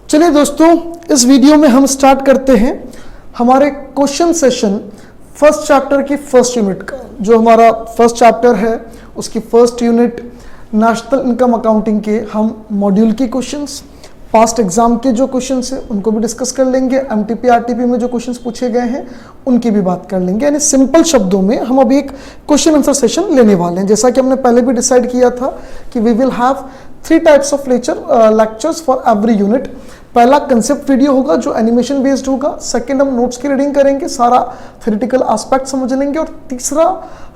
चलिए दोस्तों, इस वीडियो में हम स्टार्ट करते हैं हमारे क्वेश्चन सेशन फर्स्ट चैप्टर की फर्स्ट यूनिट का। जो हमारा फर्स्ट चैप्टर है उसकी first unit national income accounting के हम मॉड्यूल की क्वेश्चंस, पास्ट एग्जाम के जो क्वेश्चंस हैं उनको भी डिस्कस कर लेंगे। एमटीपी आरटीपी में जो क्वेश्चंस पूछे गए हैं उनकी भी बात कर लेंगे। यानी सिंपल शब्दों में हम अभी एक क्वेश्चन आंसर सेशन लेने वाले हैं। जैसा कि हमने पहले भी डिसाइड किया था कि we will have 3 types of lectures for every unit. पहला कंसेप्ट वीडियो होगा जो एनिमेशन बेस्ड होगा। सेकंड हम नोट्स की रीडिंग करेंगे, सारा थ्योरेटिकल एस्पेक्ट समझ लेंगे। और तीसरा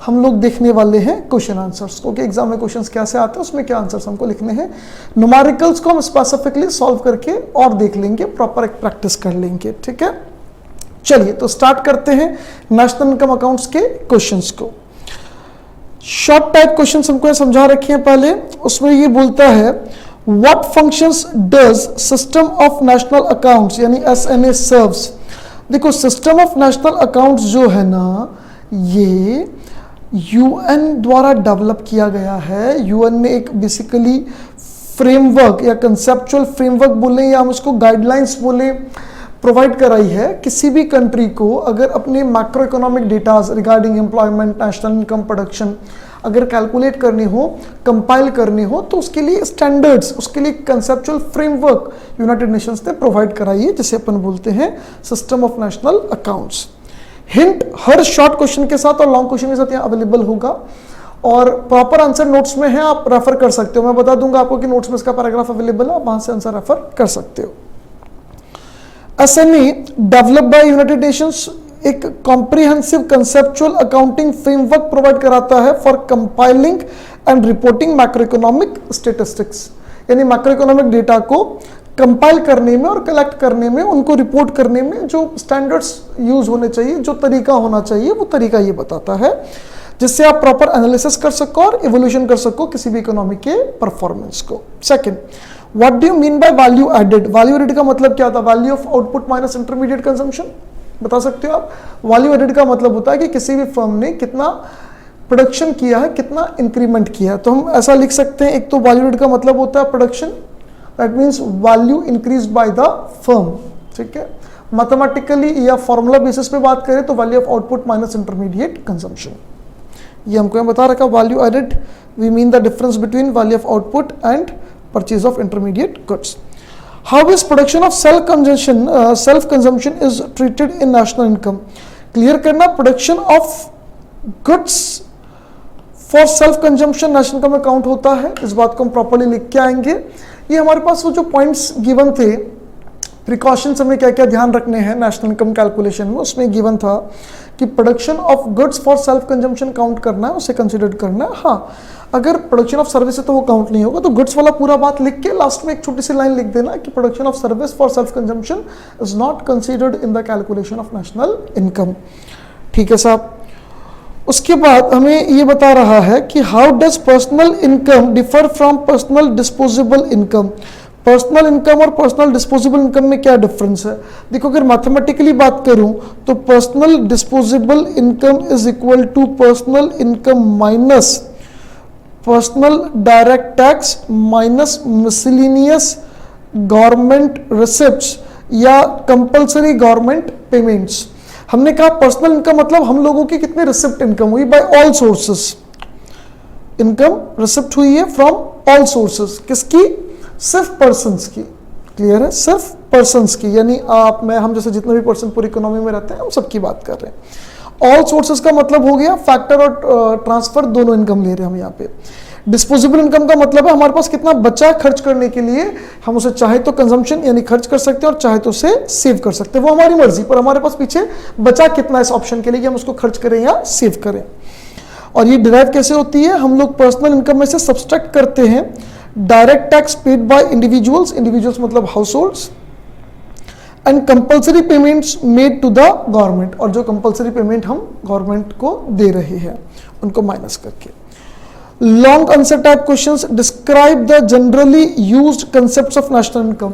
हम लोग देखने वाले हैं क्वेश्चन आंसर्स को कि एग्जाम में क्वेश्चंस कैसे आते हैं, उसमें क्या आंसर्स हमको लिखने हैं। न्यूमेरिकल्स को हम स्पेसिफिकली सॉल्व करके और देख लेंगे, प्रॉपर एक प्रैक्टिस कर लेंगे। ठीक है, चलिए तो स्टार्ट करते हैं नेशनल इनकम अकाउंट्स के क्वेश्चंस को। शॉर्ट टाइप क्वेश्चन हमको समझा रखे हैं पहले। उसमें ये बोलता है What functions does System of National Accounts यानी SNA serves। देखो, सिस्टम ऑफ नेशनल अकाउंट्स जो है ना, ये UN द्वारा डेवलप किया गया है। UN ने एक बेसिकली फ्रेमवर्क या कंसेप्चुअल फ्रेमवर्क बोले या हम उसको गाइडलाइंस बोले, प्रोवाइड कराई है किसी भी कंट्री को अगर अपने macro economic datas regarding employment, national income, production अगर कैलकुलेट करनी हो, कंपाइल करनी हो, तो उसके लिए स्टैंडर्ड्स, उसके लिए कंसेप्चुअल फ्रेमवर्क यूनाइटेड नेशंस ने प्रोवाइड कराई है, जिसे अपन बोलते हैं system of national accounts. Hint her short question के साथ और लॉन्ग क्वेश्चन के साथ यहाँ अवेलेबल होगा और प्रॉपर आंसर नोट्स में है, आप रेफर कर सकते हो। मैं बता दूंगा आपको कि नोट्स में इसका पैराग्राफ अवेलेबल है, आप वहां से आंसर रेफर कर सकते हो। SNA develop by United Nations एक comprehensive conceptual accounting framework provide कराता है for compiling and reporting macro economic statistics. यानी मैक्रो इकोनॉमिक डेटा को कंपाइल करने में और कलेक्ट करने में, उनको रिपोर्ट करने में जो स्टैंडर्ड्स यूज होने चाहिए, जो तरीका होना चाहिए, वो तरीका ये बताता है, जिससे आप प्रॉपर एनालिसिस कर सको और इवोल्यूशन कर सको किसी भी इकोनॉमी के परफॉर्मेंस को। Second, what do you mean by value added. Value added का मतलब क्या था? Value of output minus intermediate consumption. बता सकते हो आप? वैल्यू एडेड का मतलब होता है कि किसी भी फर्म ने कितना प्रोडक्शन किया है, कितना इंक्रीमेंट किया है। तो हम ऐसा लिख सकते हैं, एक तो वैल्यू एडेड का मतलब होता है production, that means value increase by the firm. ठीक है, मैथमेटिकली या फॉर्मूला बेसिस पे बात करें तो value of output minus intermediate consumption, ये हमको यहाँ बता रखा। Value added we mean the difference between value of output and purchase of intermediate goods. How is production of self consumption is treated in national income? Clear करना, production of goods for self consumption national income में count होता है। इस बात को हम properly लिख के आएंगे। ये हमारे पास वो जो पॉइंट्स गिवन थे, प्रिकॉशंस हमें क्या क्या ध्यान रखने हैं नेशनल इनकम कैलकुलेशन में, उसमें गिवन था कि production of goods for self consumption count करना है, उसे कंसिडर करना है। हाँ, अगर प्रोडक्शन ऑफ सर्विस है तो वो काउंट नहीं होगा, तो गुड्स वाला पूरा बात लिख के लास्ट में एक छोटी सी लाइन लिख देना कि production of service for self consumption is not considered in the calculation of national income. ठीक है साहब। उसके बाद हमें ये बता रहा है कि how does personal income differ from personal disposable income. Personal income और पर्सनल डिस्पोजेबल इनकम में क्या डिफरेंस है? देखो, अगर मैथमेटिकली बात करूं तो personal disposable income is equal to personal income minus personal direct tax minus miscellaneous government receipts या कंपल्सरी गवर्नमेंट पेमेंट्स। हमने कहा पर्सनल इनकम मतलब हम लोगों की कितनी रिसिप्ट इनकम हुई by all sources. Income receipt हुई है फ्रॉम ऑल सोर्सेस। किसकी? सिर्फ पर्सन्स की। क्लियर है? सिर्फ पर्सन्स की, यानी आप, मैं, हम जैसे जितने भी पर्सन पूरी इकोनॉमी में रहते हैं, हम सबकी बात कर रहे हैं। ऑल सोर्सेस का मतलब हो गया फैक्टर और ट्रांसफर, दोनों इनकम ले रहे हैं हम यहाँ पे। डिस्पोजेबल इनकम का मतलब है हमारे पास कितना बचा खर्च करने के लिए, हम उसे चाहे तो कंजम्पशन यानी खर्च कर सकते हैं और चाहे तो उसे सेव कर सकते हैं, वो हमारी मर्जी, पर हमारे पास पीछे बचा कितना इस ऑप्शन के लिए कि हम उसको खर्च करें या सेव करें। और ये डिराइव कैसे होती है? हम लोग पर्सनल इनकम में से सब्सट्रैक्ट करते हैं direct tax paid by individuals, individuals मतलब house holds, and compulsory payments made to the government, और जो कंपल्सरी पेमेंट हम गवर्नमेंट को दे रहे हैं उनको माइनस करके। Long answer type questions, describe the generally used concepts of national income.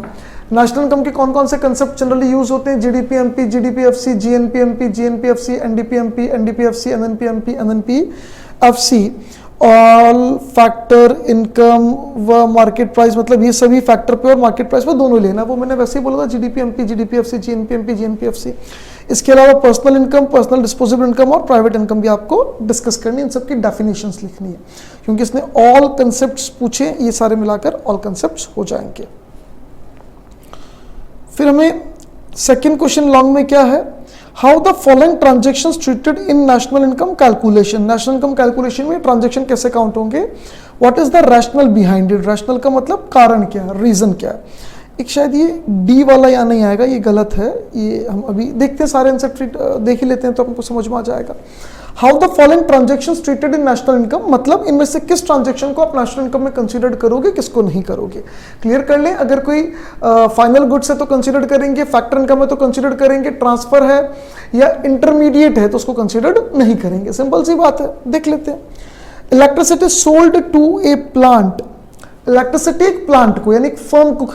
National income के कौन कौन से कांसेप्ट जनरली यूज होते हैं? जीडीपीएमपी, जीडीपीएफसी, जीएनपीएमपी, जीएनपीएफसी, एनडीपीएमपी, एनडीपीएफसी, एनएनपीएमपी, एनएनपीएफसी। ऑल फैक्टर इनकम व मार्केट प्राइस, मतलब ये सभी फैक्टर पे और मार्केट प्राइस पे दोनों लेना, वो मैंने वैसे ही बोला था, GDP MP, GDP FC, GNP MP, GNP FC. इसके अलावा personal income, personal disposable income और प्राइवेट इनकम भी आपको डिस्कस करनी है, इन सबकी डेफिनेशंस लिखनी है, क्योंकि इसने ऑल कंसेप्ट्स पूछे, ये सारे मिलाकर ऑल कंसेप्ट्स हो जाएंगे। फिर हमें सेकेंड क्वेश्चन लॉन्ग में क्या है, how the following transactions treated in national income calculation. National income calculation में ट्रांजेक्शन कैसे काउंट होंगे, what is the rational behind it. Rational का मतलब कारण क्या है, रीजन क्या है। एक शायद ये डी वाला यहाँ नहीं आएगा, ये गलत है, ये हम अभी देखते हैं, सारे आंसर देख ही लेते हैं तो हमको समझ में आ जाएगा। How the following transactions treated in national income, मतलब इनमें से किस ट्रांजेक्शन को आप नेशनल इनकम में कंसीडर करोगे, किसको नहीं करोगे। क्लियर कर लें, अगर कोई फाइनल गुड्स है तो कंसीडर करेंगे, फैक्टर इनकम है तो कंसीडर करेंगे, ट्रांसफर है या इंटरमीडिएट है तो उसको कंसीडर नहीं करेंगे। सिंपल सी बात है, देख लेते हैं। Electricity sold to a plant, electricity एक प्लांट को यानी एक फर्म को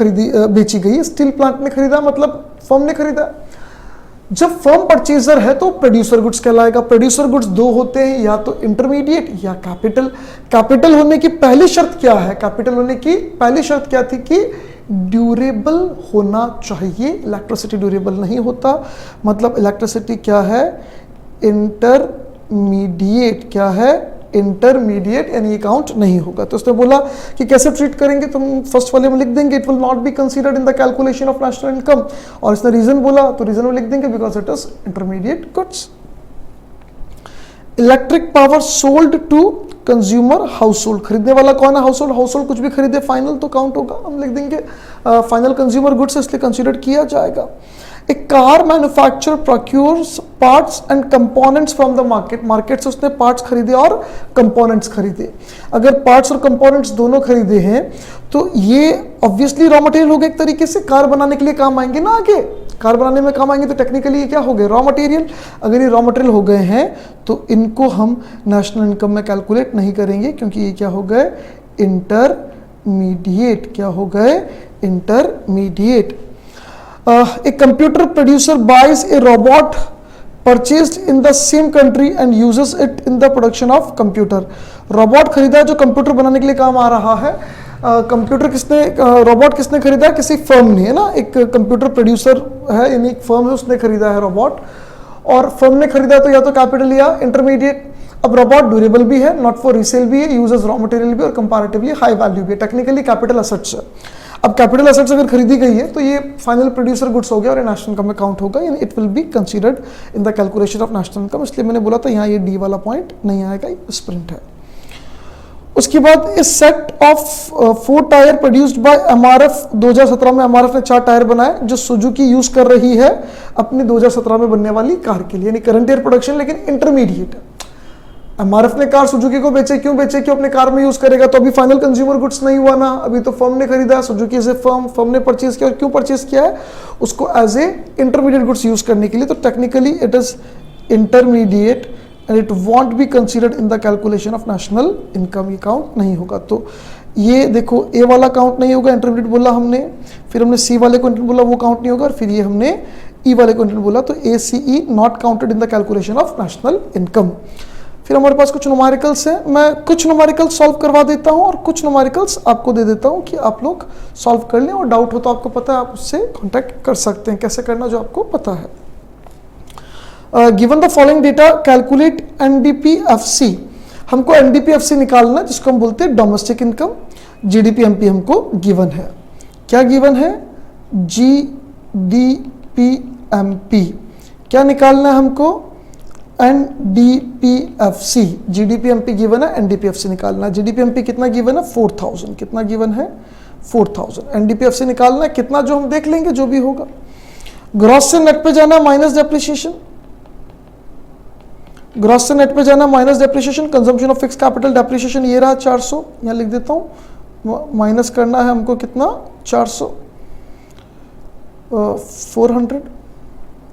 बेची गई है। स्टील प्लांट ने खरीदा मतलब फर्म ने खरीदा। जब फर्म परचेजर है तो प्रोड्यूसर गुड्स कहलाएगा। प्रोड्यूसर गुड्स दो होते हैं, या तो इंटरमीडिएट या कैपिटल। कैपिटल होने की पहली शर्त क्या है, कैपिटल होने की पहली शर्त क्या थी कि ड्यूरेबल होना चाहिए। इलेक्ट्रिसिटी ड्यूरेबल नहीं होता, मतलब इलेक्ट्रिसिटी क्या है, इंटरमीडिएट। क्या है, इंटरमीडिएट, यानी ये काउंट नहीं होगा। तो उसने बोला कि कैसे ट्रीट करेंगे, तो हम फर्स्ट वाले में लिख देंगे it will not be considered in the calculation of national income, और इसने रीजन बोला तो रीजन में लिख देंगे because it is intermediate goods. Electric power sold to consumer household, खरीदने वाला कौन है, हाउसहोल्ड। हाउसहोल्ड कुछ भी खरीदे फाइनल तो काउंट होगा, हम लिख देंगे फाइनल कंज्यूमर गुड्स, इसलिए कंसीडर किया जाएगा। A car manufacturer procures parts and components from the market, market से उसने पार्ट्स खरीदे और कंपोनेंट्स खरीदे। अगर पार्ट्स और कंपोनेंट्स दोनों खरीदे हैं तो ये ऑब्वियसली रॉ मटेरियल हो गए, एक तरीके से कार बनाने के लिए काम आएंगे ना, आगे कार बनाने में काम आएंगे, तो टेक्निकली ये क्या हो गए, रॉ मटेरियल। अगर ये रॉ मटेरियल हो गए हैं तो इनको हम नेशनल इनकम में कैलकुलेट नहीं करेंगे, क्योंकि ये क्या हो गए, इंटरमीडिएट। क्या हो गए, intermediate. A computer producer buys a robot purchased in the same country and uses it in the production of computer. Robot खरीदा है जो कंप्यूटर बनाने के लिए काम आ रहा है। कंप्यूटर किसने, रोबोट किसने खरीदा है, किसी फर्म ने, है ना, एक कंप्यूटर प्रोड्यूसर है यानी एक फर्म है, उसने खरीदा है रोबोट, और फर्म ने खरीदा तो या तो कैपिटल या इंटरमीडिएट। अब रोबोट ड्यूरेबल भी है, नॉट फॉर रीसेल भी है, यूजेस रॉ मटेरियल भी और कंपैरेटिवली हाई वैल्यू भी है, टेक्निकली कैपिटल एसेट्स है। अब कैपिटल एसेट्स अगर खरीदी गई है तो ये फाइनल प्रोड्यूसर गुड्स हो गया और ये नेशनल इनकम में काउंट होगा, यानी it will be considered in the calculation of national income. इसलिए मैंने बोला था यहाँ ये डी वाला पॉइंट नहीं आएगा, स्प्रिंट है। उसके बाद इस set of 4 tyre produced by MRF, 2017 में एमआरएफ ने 4 टायर बनाए जो सुजुकी यूज कर रही है अपनी 2017 में बनने वाली कार के लिए, यानी करंट ईयर प्रोडक्शन लेकिन इंटरमीडिएट है। एमआरएफ ने कार सुजुकी को बेचे, क्यों बेचे, क्यों अपने कार में यूज करेगा, तो अभी फाइनल कंज्यूमर गुड्स नहीं हुआ ना, अभी तो फर्म ने खरीदा, सुजुकी से फर्म ने परचेज किया, और क्यों परचेज किया है, उसको as a intermediate goods use करने के लिए, तो technically it is intermediate and it won't be considered in the calculation of national income, ये काउंट नहीं होगा। तो ये देखो ए वाला काउंट नहीं होगा, इंटरमीडिएट बोला हमने, फिर हमने सी वाले को इंटरमीडिएट बोला वो काउंट नहीं होगा, और फिर ये हमने ई वाले को इंटरमीडिएट बोला, तो A C E not counted in the calculation of national income. फिर हमारे पास कुछ न्यूमेरिकल्स हैं, मैं कुछ न्यूमेरिकल्स सॉल्व करवा देता हूं और कुछ न्यूमेरिकल्स आपको दे देता हूं कि आप लोग सॉल्व कर लें, और डाउट हो तो आपको पता है आप उससे कांटेक्ट कर सकते हैं, कैसे करना जो आपको पता है। Given the following data calculate NDPFC, हमको एनडीपीएफसी निकालना है जिसको हम बोलते हैं डोमेस्टिक इनकम। जीडीपीएमपी हमको गिवन है, क्या गिवन है, जीडीपीएमपी। क्या निकालना है हमको, एनडीपीएफसी। जीडीपीएमपी गिवन है, एनडीपीएफसी निकालना है। जीडीपीएमपी कितना गिवन है, 4000, कितना गिवन है, 4000। एनडीपीएफसी निकालना है कितना, जो हम देख लेंगे जो भी होगा। ग्रॉस से नेट पे जाना माइनस डेप्रिसिएशन, ग्रॉस से नेट पे जाना minus depreciation, consumption of fix capital depreciation ये रहा 400, यहाँ लिख देता हूँ, माइनस करना है हमको कितना, 400, 400,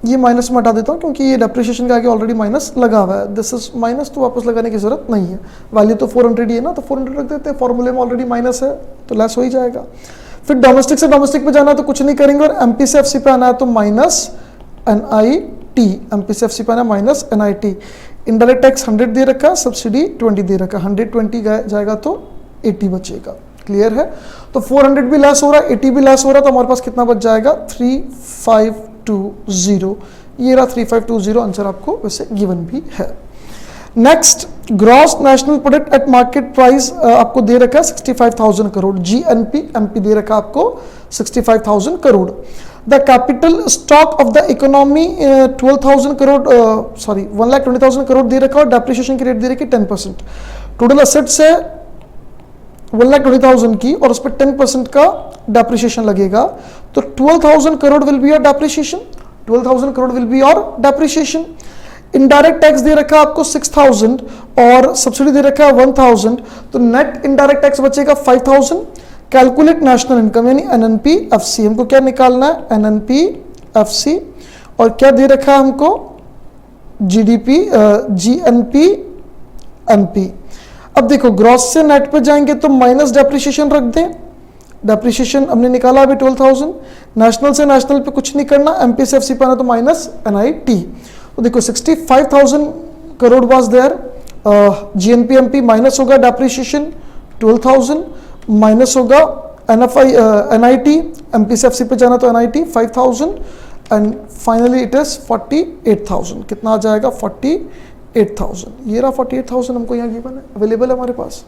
ये माइनस में हटा देता हूँ क्योंकि ये डेप्रिसिएशन के आगे ऑलरेडी माइनस लगा हुआ है, दिस इज माइनस, तो वापस लगाने की जरूरत नहीं है, वैल्यू तो 400 ही है ना, तो 400 रख देते हैं, फॉर्मूले में ऑलरेडी माइनस है तो लेस हो ही जाएगा। फिर डोमेस्टिक से डोमेस्टिक पे जाना तो कुछ नहीं करेंगे, और एमपी से एफसी पे आना है तो माइनस एनआईटी, एमपी से एफसी पे आना माइनस एनआईटी। इनडायरेक्ट टैक्स 100 दे रखा है, सब्सिडी 20 दे रखा है, 120 जाएगा तो 80 बचेगा। क्लियर है? तो 400 भी लेस हो रहा है, 80 भी लेस हो रहा है, तो हमारे पास कितना बच जाएगा 3520। ये रहा 3520, आंसर आपको वैसे गिवन भी है। Next, gross national product at market price आपको दे रखा है 65,000 करोड़, जीएनपी एमपी दे रखा है आपको 65,000 crore. The capital stock of the economy 12,000 crore, sorry 1,20,000 crore दे रखा है और डेप्रिसिएशन की रेट दे रखी है 10%। टोटल असेट्स है 1,20,000 की और उस पर 10% का डेप्रिसिएशन लगेगा, तो 12,000 crore will be your depreciation, 12,000 crore will be your depreciation. Indirect tax दे रखा है आपको 6,000 और सब्सिडी दे रखा है 1,000, तो नेट इनडायरेक्ट टैक्स बचेगा 5,000। कैलकुलेट नेशनल इनकम यानी एनएनपी एफसी, हमको क्या निकालना है एनएनपी एफसी, और क्या दे रखा है हमको जीडीपी जीएनपी एमपी। अब देखो ग्रॉस से नेट पे जाएंगे तो माइनस डेप्रिसिएशन रख दें, डेप्रिसिएशन हमने निकाला अभी 12,000, नेशनल से नेशनल पे कुछ नहीं करना, एमपी से एफसी पे आना तो माइनस एनआईटी। तो देखो 65,000 crore was there, GNP MP minus होगा डेप्रिसिएशन 12,000, माइनस होगा एनआईटी, एमपी से एफसी पे जाना तो NIT 5,000 and finally it is 48,000। कितना आ जाएगा 48,000। ये रहा 48,000 हमको यहाँ गिवन है, अवेलेबल है हमारे पास।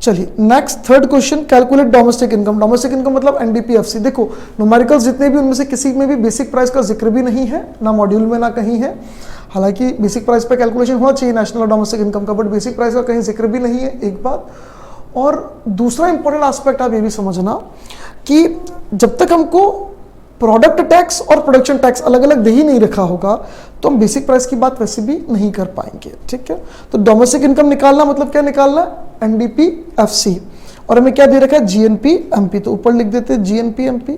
चलिए next third question, calculate domestic income. Domestic income मतलब एनडीपीएफसी। देखो न्यूमेरिकल्स जितने भी उनमें से किसी में भी बेसिक प्राइस का जिक्र भी नहीं है, ना मॉड्यूल में ना कहीं है। हालांकि बेसिक प्राइस पे कैलकुलेशन होना चाहिए नेशनल और डोमेस्टिक इनकम का, बट बेसिक प्राइस का कहीं जिक्र भी नहीं है, एक बात। और दूसरा इंपॉर्टेंट एस्पेक्ट आप ये भी समझना कि जब तक हमको प्रोडक्ट टैक्स और प्रोडक्शन टैक्स अलग अलग दे ही नहीं रखा होगा तो हम बेसिक प्राइस की बात वैसे भी नहीं कर पाएंगे। ठीक है, तो डोमेस्टिक इनकम निकालना मतलब क्या निकालना है एनडीपी एफसी, और हमें क्या दे रखा है जीएनपी एमपी, तो ऊपर लिख देते हैं जीएनपी एमपी,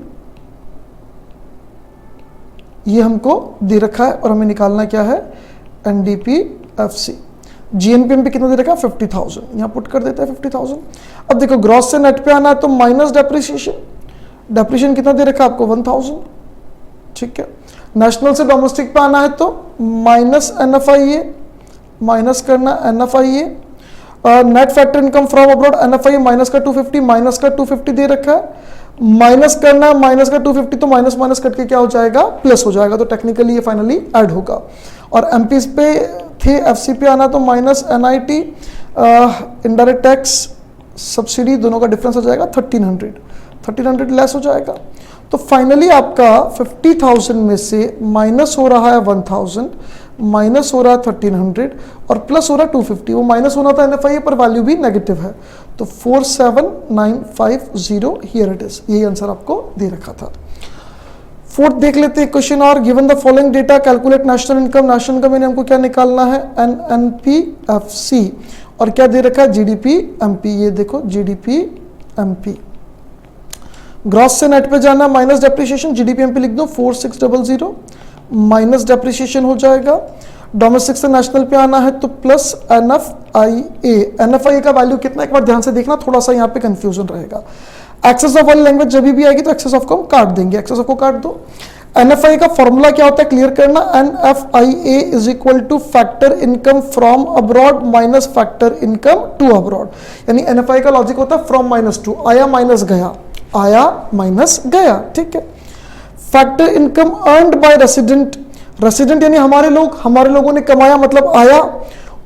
ये हमको दे रखा है और हमें निकालना क्या है एनडीपी एफसी। जीएनपी एमपी कितना दे रखा है 50,000, यहां पुट कर देते हैं 50,000। अब देखो ग्रॉस से नेट पे आना है तो माइनस डेप्रिसिएशन, डेप्रिसिएशन कितना दे रखा है आपको 1,000। ठीक है, नेशनल से डोमेस्टिक पे आना है तो माइनस एनएफआईए, माइनस करना NFIA, net factor income from abroad NFIA minus का 250, माइनस का 250 दे रखा है, माइनस करना माइनस का 250, तो माइनस माइनस कट के क्या हो जाएगा प्लस हो जाएगा, तो टेक्निकली ये फाइनली ऐड होगा। और एमपी पे थे, एफसी पे आना तो minus NIT, indirect tax subsidy दोनों का डिफरेंस हो जाएगा 1300 लेस हो जाएगा। तो फाइनली आपका 50,000 में से माइनस हो रहा है 1,000, माइनस हो रहा है 1300 और प्लस हो रहा है 250। वो माइनस होना था एनएफआई पर वैल्यू भी नेगेटिव है, तो 47,950 हियर इट इज, यही आंसर आपको दे रखा था। फोर्थ देख लेते हैं क्वेश्चन, और given the following data calculate national income. National income यानी हमको क्या निकालना है एनएनपीएफसी, और क्या दे रखा है जीडीपी एमपी, ये देखो जीडीपी एमपी। ग्रॉस से नेट पे जाना माइनस डेप्रिसिएशन, जीडीपी एमपी लिख दो 4600 माइनस डेप्रिसिएशन हो जाएगा। डोमेस्टिक से नेशनल पे आना है तो प्लस एनएफआईए, एनएफआईए का वैल्यू कितना एक बार ध्यान से देखना, थोड़ा सा यहाँ पे कंफ्यूजन रहेगा। एक्सेस ऑफ वाली लैंग्वेज जब भी आएगी तो एक्सेस ऑफ को हम काट देंगे, एक्सेस ऑफ को काट दो। एनएफआई का फॉर्मूला क्या होता है क्लियर करना, NFIA is equal to factor income from abroad minus factor income to abroad. यानी एनएफआई का लॉजिक होता है फ्रॉम माइनस टू, आया माइनस गया, आया माइनस गया। ठीक है, factor income earned by resident, resident यानी हमारे लोग, हमारे लोगों ने कमाया मतलब आया,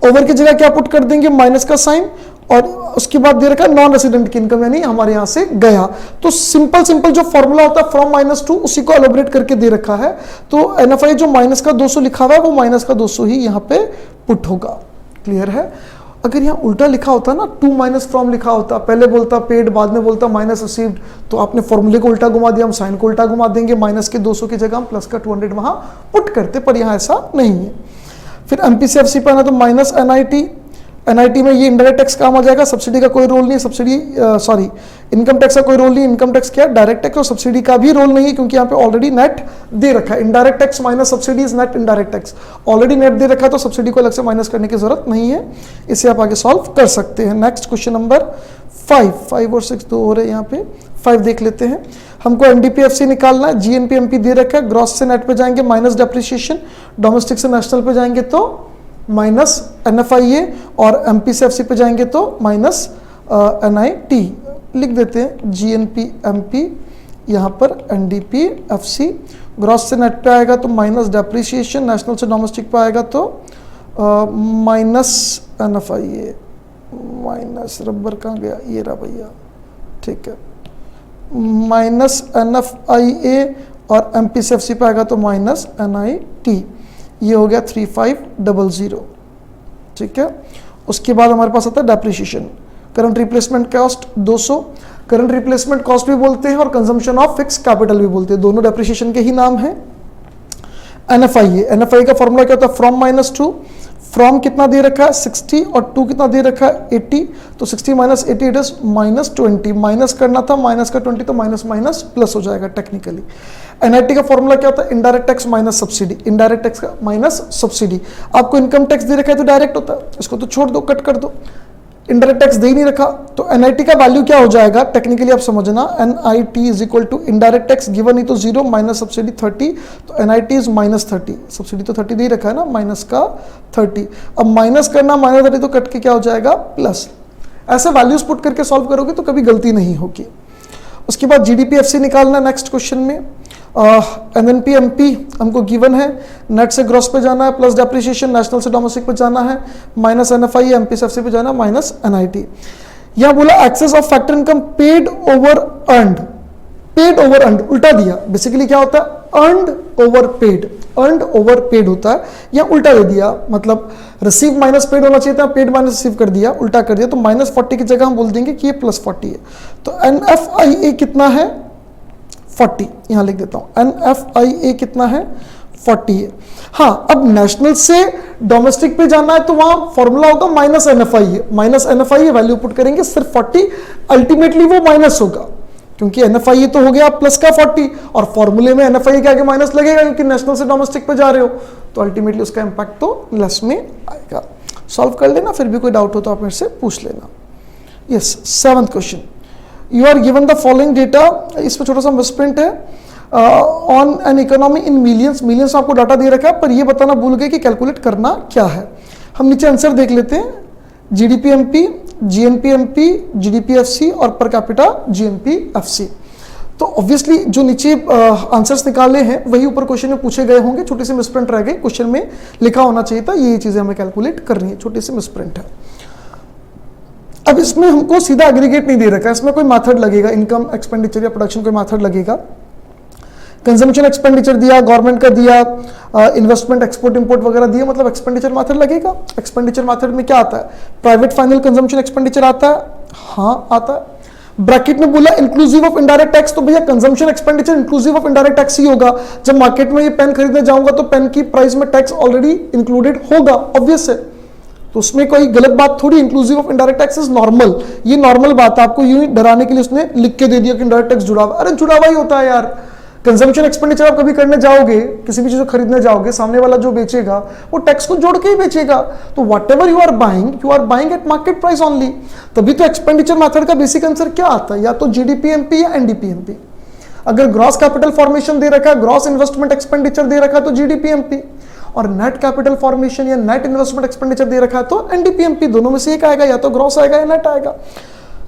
ओवर की जगह क्या पुट कर देंगे माइनस का साइन, और उसके बाद दे रखा है नॉन रेसिडेंट की इनकम यानी हमारे यहां से गया। तो सिंपल सिंपल जो फॉर्मूला होता है फ्रॉम माइनस टू उसी को एलोबरेट करके दे रखा है। तो एनएफआई जो माइनस का 200 लिखा हुआ है वो माइनस का 200 ही यहाँ पे पुट होगा। क्लियर है? अगर यहाँ उल्टा लिखा होता ना, टू माइनस फ्रॉम लिखा होता, पहले बोलता पेड बाद में बोलता माइनस रिसीव्ड, तो आपने फॉर्मूले को उल्टा घुमा दिया, हम साइन को उल्टा घुमा देंगे, माइनस के 200 की जगह हम प्लस का 200 वहां पुट करते, पर यहाँ ऐसा नहीं है। फिर एमपी से एफसी पे आना तो माइनस एनआईटी, एनआईटी में ये इंडायरेक्ट टैक्स काम आ जाएगा, सब्सिडी का कोई रोल नहीं, सब्सिडी सॉरी इनकम टैक्स का कोई रोल नहीं, इनकम टैक्स क्या है डायरेक्ट टैक्स, और सब्सिडी का भी रोल नहीं है क्योंकि यहाँ पे ऑलरेडी नेट दे रखा है। Indirect tax minus subsidy is net indirect tax, already net दे रखा है तो सब्सिडी को अलग से माइनस करने की जरूरत नहीं है। इसे आप आगे सॉल्व कर सकते हैं। नेक्स्ट क्वेश्चन नंबर 5 और 6 2 हो रहे हैं, यहाँ पे 5 देख लेते हैं। हमको एनडीपीएफसी निकालना है, जीएनपीएमपी दे रखा है, ग्रॉस से नेट पे जाएंगे माइनस डेप्रिसिएशन, डोमेस्टिक से नेशनल पे जाएंगे तो माइनस एनएफआईए, और एमपी से एफसी पे जाएंगे तो माइनस एनआईटी। लिख देते हैं जीएनपीएमपी, यहाँ पर एनडीपीएफसी, ग्रॉस से नेट पे आएगा तो माइनस डेप्रिसिएशन, नेशनल से डोमेस्टिक पे आएगा तो माइनस एनएफआईए, माइनस रबर कहाँ गया, ये रहा भैया, ठीक है, माइनस एनएफआईए, और एमपीसीएफसी पे आएगा तो माइनस एनआईटी। ये हो गया 3500, ठीक है। उसके बाद हमारे पास आता है depreciation, current replacement cost 200, current replacement cost भी बोलते हैं और कंजम्पशन ऑफ फिक्स कैपिटल भी बोलते हैं, दोनों डेप्रिसिएशन के ही नाम है। एनएफआईए, एनएफआई का फॉर्मूला क्या होता है, फ्रॉम माइनस टू, फ्रॉम कितना दे रखा है 60 और टू कितना दे रखा है 80, तो 60 minus 80 it is minus 20, minus करना था, माइनस का 20 तो माइनस माइनस प्लस हो जाएगा टेक्निकली। एनआईटी का फॉर्मूला क्या होता है, indirect tax minus subsidy, indirect tax का माइनस सब्सिडी। आपको इनकम टैक्स दे रखा है तो डायरेक्ट होता है, इसको तो छोड़ दो, कट कर दो, इनडायरेक्ट टैक्स दे ही नहीं रखा, तो एनआईटी का वैल्यू क्या हो जाएगा टेक्निकली आप समझना, NIT is equal to indirect tax given ही तो 0 माइनस सब्सिडी 30, तो एनआईटी इज माइनस 30, सब्सिडी तो 30 दे ही रखा है ना, माइनस का 30, अब माइनस करना माइनस 30 तो कट के क्या हो जाएगा प्लस। ऐसे वैल्यूज पुट करके सॉल्व करोगे तो कभी गलती नहीं होगी। उसके बाद जीडीपीएफसी निकालना नेक्स्ट क्वेश्चन में, एनएनपीएमपी हमको गिवन है, नेट से ग्रॉस पे जाना है, प्लस डेप्रिसिएशन, नेशनल से डोमेस्टिक पे जाना है, माइनस एनएफआई, एमपीसीएफसी पे जाना है, माइनस एनआईटी। यहां बोला excess of factor income paid over earned, paid over earned उल्टा दिया, बेसिकली क्या होता है earned over paid, earned over paid होता है, या उल्टा दे दिया, मतलब रिसीव माइनस पेड होना चाहिए था, पेड माइनस रिसीव कर दिया, उल्टा कर दिया, तो माइनस 40 की जगह हम बोल देंगे कि ये प्लस 40 है। तो एनएफआईए कितना है 40, यहां लिख देता हूं, एनएफआईए कितना है 40 है। हाँ, अब नेशनल से डोमेस्टिक पे जाना है तो वहां फॉर्मूला होगा minus NFIA, minus NFIA value put करेंगे सिर्फ 40, अल्टीमेटली वो माइनस होगा क्योंकि एनएफआईए तो हो गया प्लस का 40, और फॉर्मूले में एनएफआईए के आगे माइनस लगेगा क्योंकि नेशनल से डोमेस्टिक पे जा रहे हो, तो अल्टीमेटली उसका इंपैक्ट तो लेस में आएगा। सॉल्व कर लेना, फिर भी कोई डाउट हो तो आप मेरे से पूछ लेना। Yes, 7th question, you are given the following data, इसमें छोटा सा मिसप्रिंट है, on an economy in millions, millions आपको डाटा दे रखा है पर ये बताना भूल गए कि कैलकुलेट करना क्या है। हम नीचे आंसर देख लेते हैं, जीडीपीएमपी, जीएनपीएमपी, जीडीपीएफसी और पर कैपिटा जीएनपीएफसी। तो ऑब्वियसली जो नीचे आंसर्स निकाले हैं वही ऊपर क्वेश्चन में पूछे गए होंगे, छोटी सी मिसप्रिंट रह गई, क्वेश्चन में लिखा होना चाहिए था, ये चीजें हमें कैलकुलेट करनी है, छोटी सी मिसप्रिंट है। अब इसमें हमको सीधा एग्रीगेट नहीं दे रखा है, इसमें कोई मेथड लगेगा, इनकम एक्सपेंडिचर या प्रोडक्शन कोई मेथड लगेगा, कंजम्पशन एक्सपेंडिचर दिया, गवर्नमेंट का दिया, इन्वेस्टमेंट एक्सपोर्ट इंपोर्ट वगैरह दिया, मतलब एक्सपेंडिचर मेथड लगेगा। एक्सपेंडिचर मेथड में क्या आता है, प्राइवेट फाइनल कंजम्पशन एक्सपेंडिचर आता है, हाँ आता है। ब्रैकेट में बोला इंक्लूसिव ऑफ इनडायरेक्ट टैक्स, तो भैया consumption expenditure inclusive of indirect tax ही होगा। जब मार्केट में ये पेन खरीदने जाऊंगा तो पेन की प्राइस में टैक्स ऑलरेडी इंक्लूडेड होगा, ऑब्वियस है, तो उसमें कोई गलत बात थोड़ी, inclusive of indirect tax is normal, ये नॉर्मल बात है, आपको यूं ही डराने के लिए उसने लिख के दे दिया कि इनडायरेक्ट टैक्स जुड़ा हुआ, अरे जुड़ा हुआ ही होता है यार। कंजम्पशन एक्सपेंडिचर आप कभी करने जाओगे, किसी भी चीज को खरीदने जाओगे, सामने वाला जो बेचेगा वो टैक्स को जोड़ के ही बेचेगा, तो whatever you are buying at market price only. तभी तो एक्सपेंडिचर मेथड का बेसिक आंसर क्या आता है, या तो जीडीपीएमपी या एनडीपीएमपी। अगर ग्रॉस कैपिटल फॉर्मेशन दे रखा है, ग्रॉस इन्वेस्टमेंट एक्सपेंडिचर दे रखा है तो जीडीपीएमपी, और नेट कैपिटल फॉर्मेशन या नेट इन्वेस्टमेंट एक्सपेंडिचर दे रखा है तो एनडीपीएमपी। दोनों में से एक आएगा, या तो ग्रॉस आएगा या नेट आएगा,